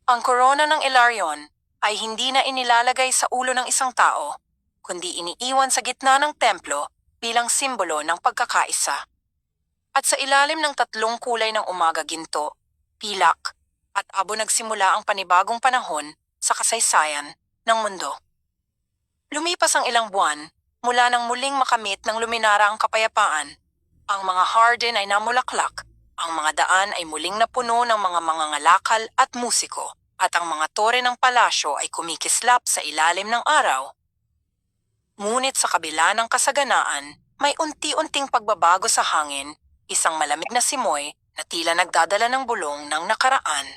Ang korona ng Ilarion ay hindi na inilalagay sa ulo ng isang tao, kundi iniiwan sa gitna ng templo bilang simbolo ng pagkakaisa. At sa ilalim ng 3 kulay ng umaga, ginto, pilak, at abo nagsimula ang panibagong panahon sa kasaysayan ng mundo. Lumipas ang ilang buwan mula nang muling makamit ng Luminara ang kapayapaan. Ang mga hardin ay namulaklak, ang mga daan ay muling napuno ng mga mangangalakal at musiko, at ang mga tore ng palasyo ay kumikislap sa ilalim ng araw. Ngunit sa kabila ng kasaganaan, may unti-unting pagbabago sa hangin, isang malamig na simoy na tila nagdadala ng bulong ng nakaraan.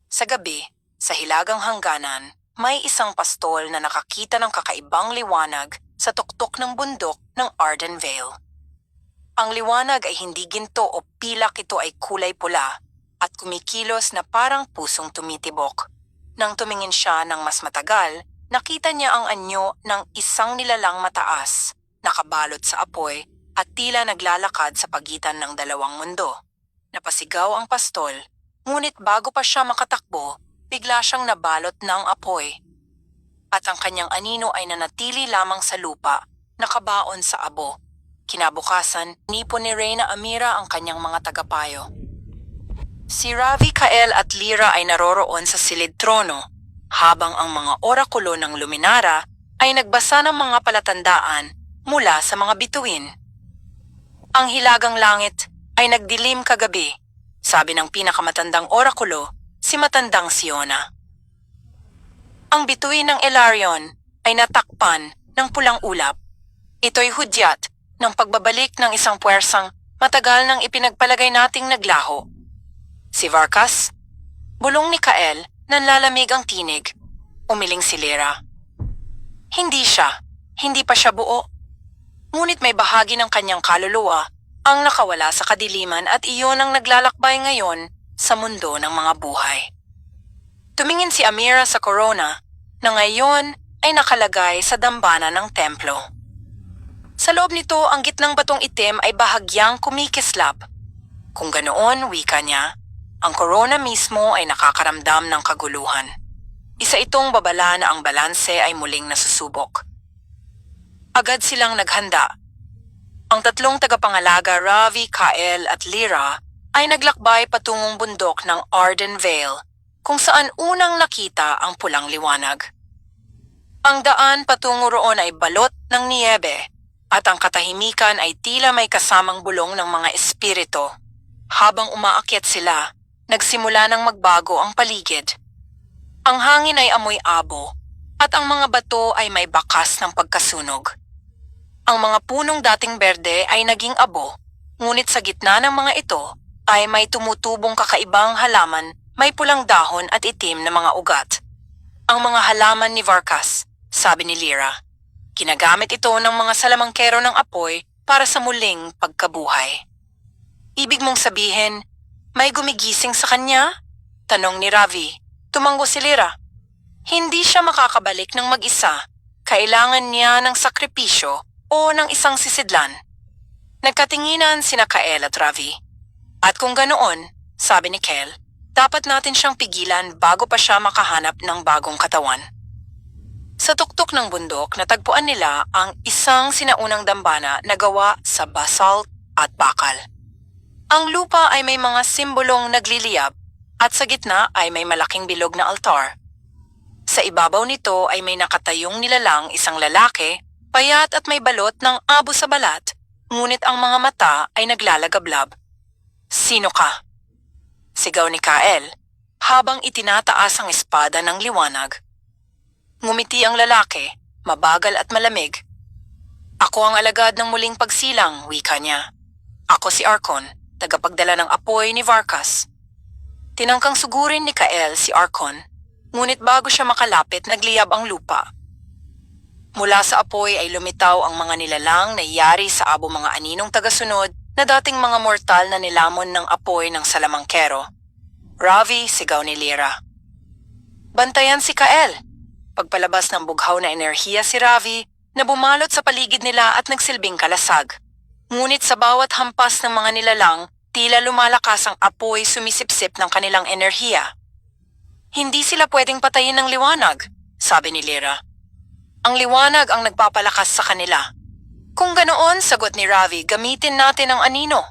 Sa gabi, sa hilagang hangganan, may isang pastol na nakakita ng kakaibang liwanag sa tuktok ng bundok ng Arden Vale. Ang liwanag ay hindi ginto o pilak, ito ay kulay pula at kumikilos na parang pusong tumitibok. Nang tumingin siya ng mas matagal, nakita niya ang anyo ng isang nilalang mataas, nakabalot sa apoy at tila naglalakad sa pagitan ng 2 mundo. Napasigaw ang pastol, ngunit bago pa siya makatakbo, bigla siyang nabalot ng apoy. At ang kanyang anino ay nanatili lamang sa lupa, nakabaon sa abo. Kinabukasan, nipon ni Reyna Amira ang kanyang mga tagapayo. Si Ravi, Kael at Lyra ay naroroon sa silid trono, habang ang mga orakulo ng Luminara ay nagbasa ng mga palatandaan mula sa mga bituin. Ang hilagang langit ay nagdilim kagabi, sabi ng pinakamatandang orakulo, si Matandang Siona. Ang bituin ng Elarion ay natakpan ng pulang ulap. Ito'y hudyat ng pagbabalik ng isang puwersang matagal nang ipinagpalagay nating naglaho. Si Varkas, bulong ni Kael, nanlalamig ang tinig. Umiling si Lyra. Hindi pa siya buo. Ngunit may bahagi ng kanyang kaluluwa ang nakawala sa kadiliman at iyon ang naglalakbay ngayon sa mundo ng mga buhay. Tumingin si Amira sa corona na ngayon ay nakalagay sa dambana ng templo. Sa loob nito, ang gitnang batong itim ay bahagyang kumikislap. Kung ganoon, wika niya, ang corona mismo ay nakakaramdam ng kaguluhan. Isa itong babala na ang balanse ay muling nasusubok. Agad silang naghanda. Ang tatlong tagapangalaga Ravi, Kael at Lyra ay naglakbay patungong bundok ng Arden Vale, kung saan unang nakita ang pulang liwanag. Ang daan patungo roon ay balot ng niyebe at ang katahimikan ay tila may kasamang bulong ng mga espiritu. Habang umaakyat sila, nagsimula ng magbago ang paligid. Ang hangin ay amoy abo at ang mga bato ay may bakas ng pagkasunog. Ang mga punong dating berde ay naging abo, ngunit sa gitna ng mga ito ay may tumutubong kakaibang halaman, may pulang dahon at itim na mga ugat. Ang mga halaman ni Varkas, sabi ni Lyra. Ginagamit ito ng mga salamangkero ng apoy para sa muling pagkabuhay. Ibig mong sabihin, may gumigising sa kanya? Tanong ni Ravi. Tumango si Lyra. Hindi siya makakabalik ng mag-isa. Kailangan niya ng sakripisyo o ng isang sisidlan. Nagkatinginan sina Kael at Ravi. At kung ganoon, sabi ni Kael, dapat natin siyang pigilan bago pa siya makahanap ng bagong katawan. Sa tuktok ng bundok, natagpuan nila ang isang sinaunang dambana na gawa sa basalt at bakal. Ang lupa ay may mga simbolong nagliliyab at sa gitna ay may malaking bilog na altar. Sa ibabaw nito ay may nakatayong nilalang isang lalaki, payat at may balot ng abo sa balat, ngunit ang mga mata ay naglalagablab. Sino ka? Sigaw ni Kael, habang itinataas ang espada ng liwanag. Ngumiti ang lalaki, mabagal at malamig. Ako ang alagad ng muling pagsilang, wika niya. Ako si Arkon, tagapagdala ng apoy ni Varkas. Tinangkang sugurin ni Kael si Arkon, ngunit bago siya makalapit nagliyab ang lupa. Mula sa apoy ay lumitaw ang mga nilalang na iyari sa abo mga aninong tagasunod na dating mga mortal na nilamon ng apoy ng salamangkero. Ravi, sigaw ni Lyra. Bantayan si Kael. Pagpalabas ng bughaw na enerhiya si Ravi na bumalot sa paligid nila at nagsilbing kalasag. Ngunit sa bawat hampas ng mga nilalang, tila lumalakas ang apoy sumisipsip ng kanilang enerhiya. Hindi sila pwedeng patayin ng liwanag, sabi ni Lyra. Ang liwanag ang nagpapalakas sa kanila. Kung ganoon, sagot ni Ravi, gamitin natin ang anino.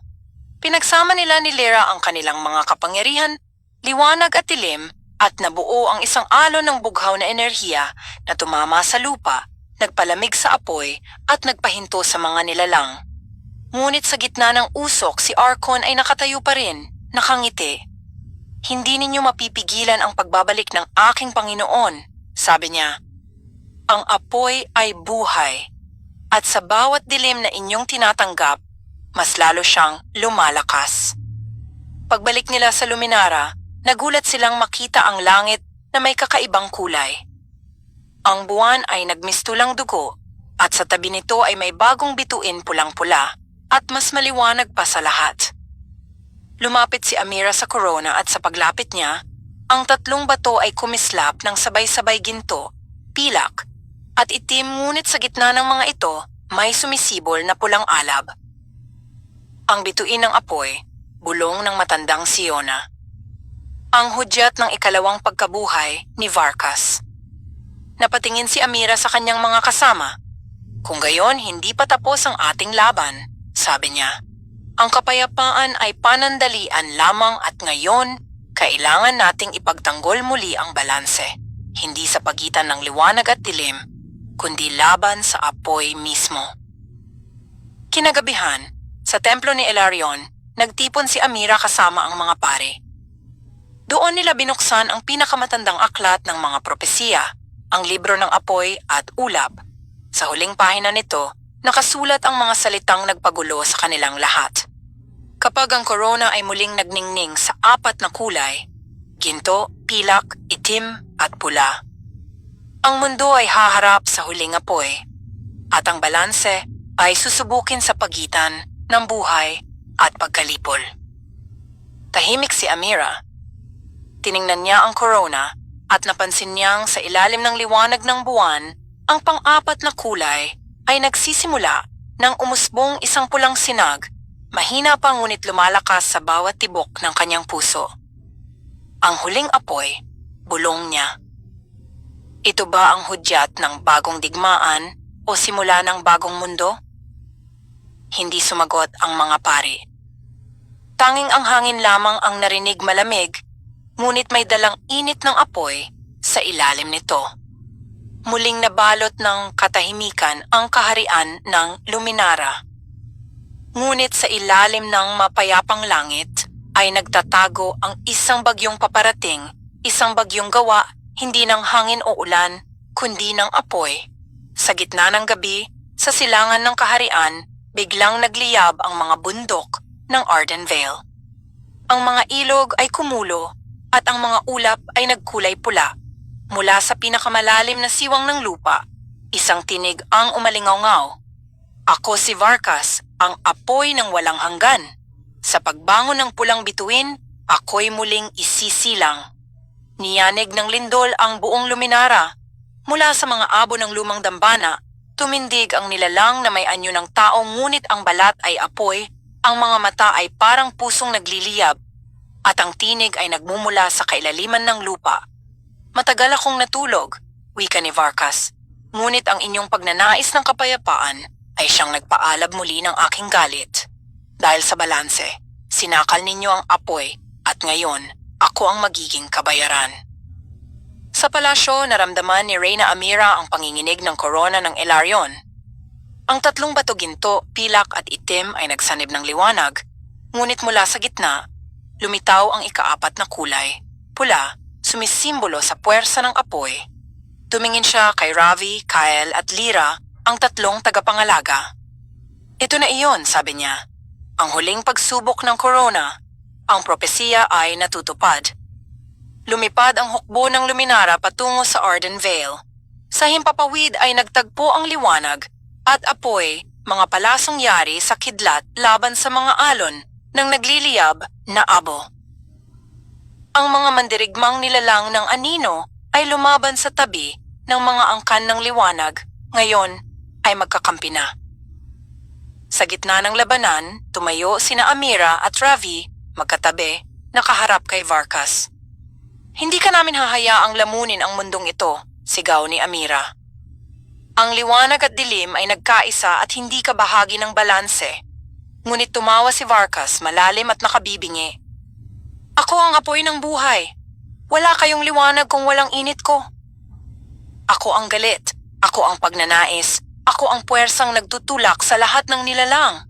Pinagsama nila ni Lyra ang kanilang mga kapangyarihan, liwanag at dilim, at nabuo ang isang alon ng bughaw na enerhiya na tumama sa lupa, nagpalamig sa apoy at nagpahinto sa mga nilalang. Ngunit sa gitna ng usok, si Arkon ay nakatayo pa rin, nakangiti. Hindi ninyo mapipigilan ang pagbabalik ng aking Panginoon, sabi niya. Ang apoy ay buhay, at sa bawat dilim na inyong tinatanggap, mas lalo siyang lumalakas. Pagbalik nila sa Luminara, nagulat silang makita ang langit na may kakaibang kulay. Ang buwan ay nagmistulang dugo, at sa tabi nito ay may bagong bituin pulang-pula, at mas maliwanag pa sa lahat. Lumapit si Amira sa corona at sa paglapit niya, ang tatlong bato ay kumislap ng sabay-sabay ginto, pilak, at itim, ngunit sa gitna ng mga ito, may sumisibol na pulang alab. Ang bituin ng apoy, bulong ng Matandang Siona. Ang hudyat ng ikalawang pagkabuhay ni Varkas. Napatingin si Amira sa kanyang mga kasama. Kung gayon, hindi pa tapos ang ating laban, sabi niya. Ang kapayapaan ay panandalian lamang at ngayon, kailangan nating ipagtanggol muli ang balanse. Hindi sa pagitan ng liwanag at dilim, kundi laban sa apoy mismo. Kinagabihan, sa templo ni Elarion, nagtipon si Amira kasama ang mga pare. Doon nila binuksan ang pinakamatandang aklat ng mga propesiya, ang libro ng apoy at ulap. Sa huling pahina nito, nakasulat ang mga salitang nagpagulo sa kanilang lahat. Kapag ang corona ay muling nagningning sa 4 na kulay, ginto, pilak, itim at pula, ang mundo ay haharap sa huling apoy at ang balanse ay susubukin sa pagitan ng buhay at pagkalipol. Tahimik si Amira. Tiningnan niya ang corona at napansin niyang sa ilalim ng liwanag ng buwan, ang pang-4 na kulay ay nagsisimula ng umusbong isang pulang sinag, mahina pa ngunit lumalakas sa bawat tibok ng kanyang puso. Ang huling apoy, bulong niya. Ito ba ang hudyat ng bagong digmaan o simula ng bagong mundo? Hindi sumagot ang mga pari. Tanging ang hangin lamang ang narinig malamig, ngunit may dalang init ng apoy sa ilalim nito. Muling nabalot ng katahimikan ang kaharian ng Luminara. Ngunit sa ilalim ng mapayapang langit ay nagtatago ang isang bagyong paparating, isang bagyong gawa hindi ng hangin o ulan, kundi ng apoy. Sa gitna ng gabi, sa silangan ng kaharian, biglang nagliyab ang mga bundok ng Ardenvale. Ang mga ilog ay kumulo at ang mga ulap ay nagkulay pula. Mula sa pinakamalalim na siwang ng lupa, isang tinig ang umalingaw-ngaw. Ako si Varkas, ang apoy ng walang hanggan. Sa pagbangon ng pulang bituin, ako'y muling isisilang. Niyanig ng lindol ang buong Luminara. Mula sa mga abo ng lumang dambana, tumindig ang nilalang na may anyo ng tao ngunit ang balat ay apoy, ang mga mata ay parang pusong nagliliyab, at ang tinig ay nagmumula sa kailaliman ng lupa. Matagal akong natulog, wika ni Varkas, ngunit ang inyong pagnanais ng kapayapaan ay siyang nagpaalab muli ng aking galit. Dahil sa balanse, sinakal ninyo ang apoy at ngayon ako ang magiging kabayaran. Sa palasyo, naramdaman ni Reyna Amira ang panginginig ng korona ng Elarion. Ang 3 bato ginto, pilak at itim ay nagsanib ng liwanag, ngunit mula sa gitna, lumitaw ang ika-4 na kulay, pula, sumisimbolo sa puwersa ng apoy. Tumingin siya kay Ravi, Kyle at Lyra, ang 3 tagapangalaga. Ito na iyon, sabi niya. Ang huling pagsubok ng corona, ang propesiya ay natutupad. Lumipad ang hukbo ng Luminara patungo sa Ardenvale. Sa himpapawid ay nagtagpo ang liwanag at apoy, mga palasong yari sa kidlat laban sa mga alon ng nagliliyab na abo. Ang mga mandirigmang nilalang ng anino ay lumaban sa tabi ng mga angkan ng liwanag, ngayon ay magkakampi na. Sa gitna ng labanan, tumayo sina Amira at Ravi, magkatabi, nakaharap kay Varkas. Hindi ka namin hahayaang lamunin ang mundong ito, sigaw ni Amira. Ang liwanag at dilim ay nagkaisa at hindi ka bahagi ng balanse. Ngunit tumawa si Varkas malalim at nakabibingi. Ako ang apoy ng buhay. Wala kayong liwanag kung walang init ko. Ako ang galit. Ako ang pagnanais. Ako ang puwersang nagtutulak sa lahat ng nilalang.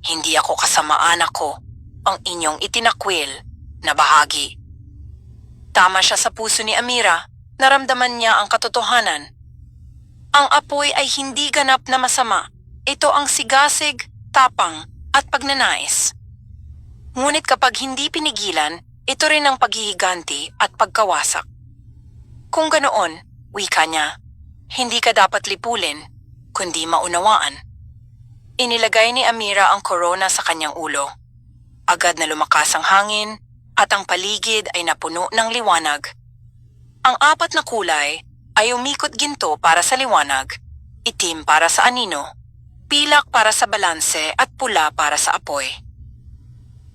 Hindi ako kasamaan ako, ang inyong itinakwil na bahagi. Tama siya sa puso ni Amira, naramdaman niya ang katotohanan. Ang apoy ay hindi ganap na masama. Ito ang sigasig, tapang, at pagnanais. Ngunit kapag hindi pinigilan, ito rin ang paghihiganti at pagkawasak. Kung ganoon, wika niya, hindi ka dapat lipulin, kundi maunawaan. Inilagay ni Amira ang korona sa kanyang ulo. Agad na lumakas ang hangin at ang paligid ay napuno ng liwanag. Ang 4 na kulay ay umikot ginto para sa liwanag, itim para sa anino, pilak para sa balanse at pula para sa apoy.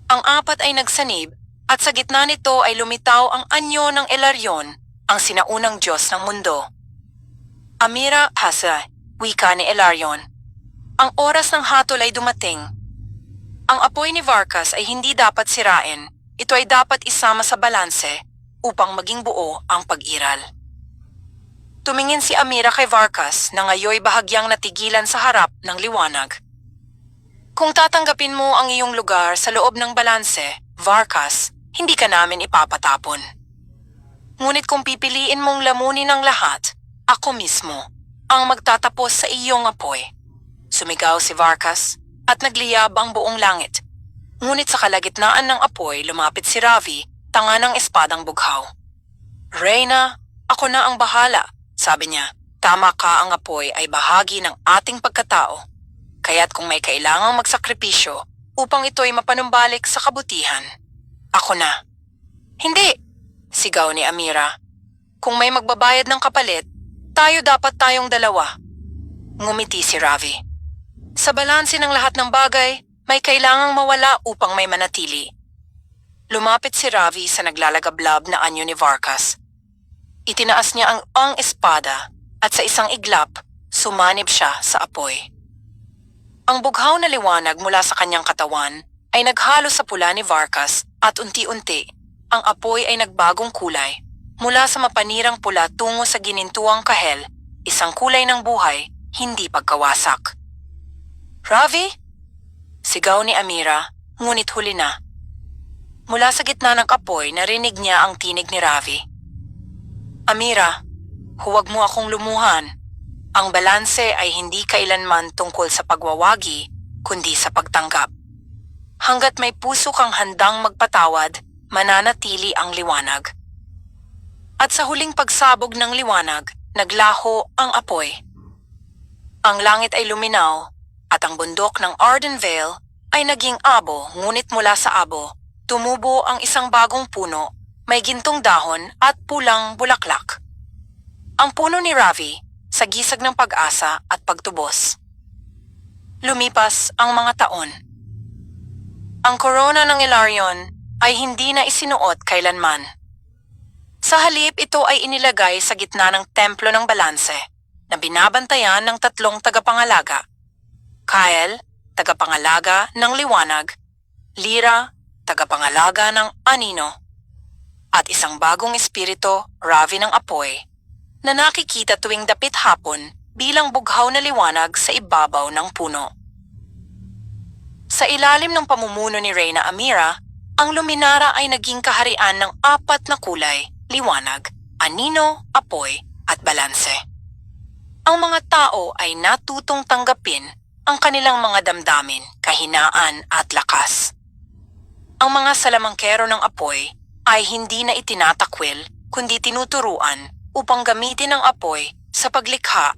Ang 4 ay nagsanib At sa gitna nito ay lumitaw ang anyo ng Elarion, ang sinaunang Diyos ng mundo. Amira Hasa, wika ni Elarion. Ang oras ng hatol ay dumating. Ang apoy ni Varkas ay hindi dapat sirain, ito ay dapat isama sa balanse upang maging buo ang pag-iral. Tumingin si Amira kay Varkas na ngayoy bahagyang natigilan sa harap ng liwanag. Kung tatanggapin mo ang iyong lugar sa loob ng balanse, Varkas, hindi ka namin ipapatapon. Ngunit kung pipiliin mong lamunin ang lahat, ako mismo ang magtatapos sa iyong apoy. Sumigaw si Varkas at nagliyab ang buong langit. Ngunit sa kalagitnaan ng apoy lumapit si Ravi, tanga ng espadang bughaw. Reyna, ako na ang bahala, sabi niya. Tama ka, ang apoy ay bahagi ng ating pagkatao. Kaya't kung may kailangang magsakripisyo upang ito'y mapanumbalik sa kabutihan, ako na. Hindi, sigaw ni Amira. Kung may magbabayad ng kapalit, tayo dapat tayong dalawa. Ngumiti si Ravi. Sa balanse ng lahat ng bagay, may kailangang mawala upang may manatili. Lumapit si Ravi sa naglalagablab na anyo ni Varkas. Itinaas niya ang espada at sa isang iglap, sumanib siya sa apoy. Ang bughaw na liwanag mula sa kanyang katawan ay naghalo sa pula ni Varkas at unti-unti, ang apoy ay nagbagong kulay mula sa mapanirang pula tungo sa ginintuang kahel, isang kulay ng buhay, hindi pagkawasak. Ravi? Sigaw ni Amira, ngunit huli na. Mula sa gitna ng apoy, narinig niya ang tinig ni Ravi. Amira, huwag mo akong lumuhan. Ang balanse ay hindi kailanman tungkol sa pagwawagi, kundi sa pagtanggap. Hanggat may puso kang handang magpatawad, mananatili ang liwanag. At sa huling pagsabog ng liwanag, naglaho ang apoy. Ang langit ay luminaw, at ang bundok ng Ardenvale ay naging abo, ngunit mula sa abo, tumubo ang isang bagong puno, may gintong dahon at pulang bulaklak. Ang puno ni Ravi, sa gisag ng pag-asa at pagtubos. Lumipas ang mga taon. Ang korona ng Elarion ay hindi na isinuot kailanman. Sa halip, ito ay inilagay sa gitna ng templo ng balanse na binabantayan ng tatlong tagapangalaga. Kyle, tagapangalaga ng liwanag, Lyra, tagapangalaga ng anino, at isang bagong espiritu, Ravi ng apoy, na nakikita tuwing dapit hapon bilang bughaw na liwanag sa ibabaw ng puno. Sa ilalim ng pamumuno ni Reyna Amira, ang Luminara ay naging kaharian ng apat na kulay, liwanag, anino, apoy, at balanse. Ang mga tao ay natutong tanggapin ang kanilang mga damdamin, kahinaan at lakas. Ang mga salamangkero ng apoy ay hindi na itinatakwil kundi tinuturuan upang gamitin ang apoy sa paglikha,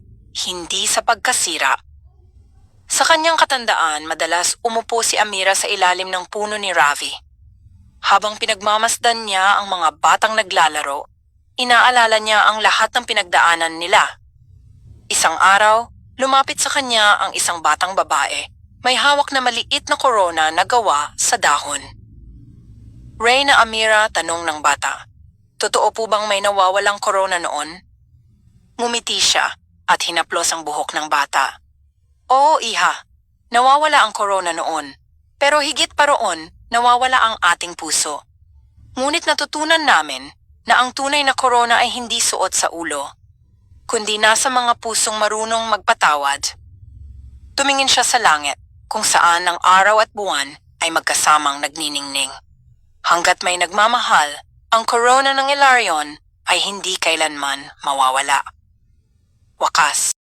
hindi sa pagkasira. Sa kanyang katandaan, madalas umupo si Amira sa ilalim ng puno ni Ravi. Habang pinagmamasdan niya ang mga batang naglalaro, inaalala niya ang lahat ng pinagdaanan nila. Isang araw, lumapit sa kanya ang isang batang babae, may hawak na maliit na korona na gawa sa dahon. Reyna Amira, tanong ng bata, totoo po bang may nawawalang korona noon? Ngumiti siya at hinaplos ang buhok ng bata. Oo, iha, nawawala ang korona noon, pero higit pa roon, nawawala ang ating puso. Ngunit natutunan namin na ang tunay na korona ay hindi suot sa ulo, kundi nasa mga pusong marunong magpatawad. Tumingin siya sa langit, kung saan ang araw at buwan ay magkasamang nagniningning. Hanggat may nagmamahal, ang korona ng Elarion ay hindi kailanman mawawala. Wakas.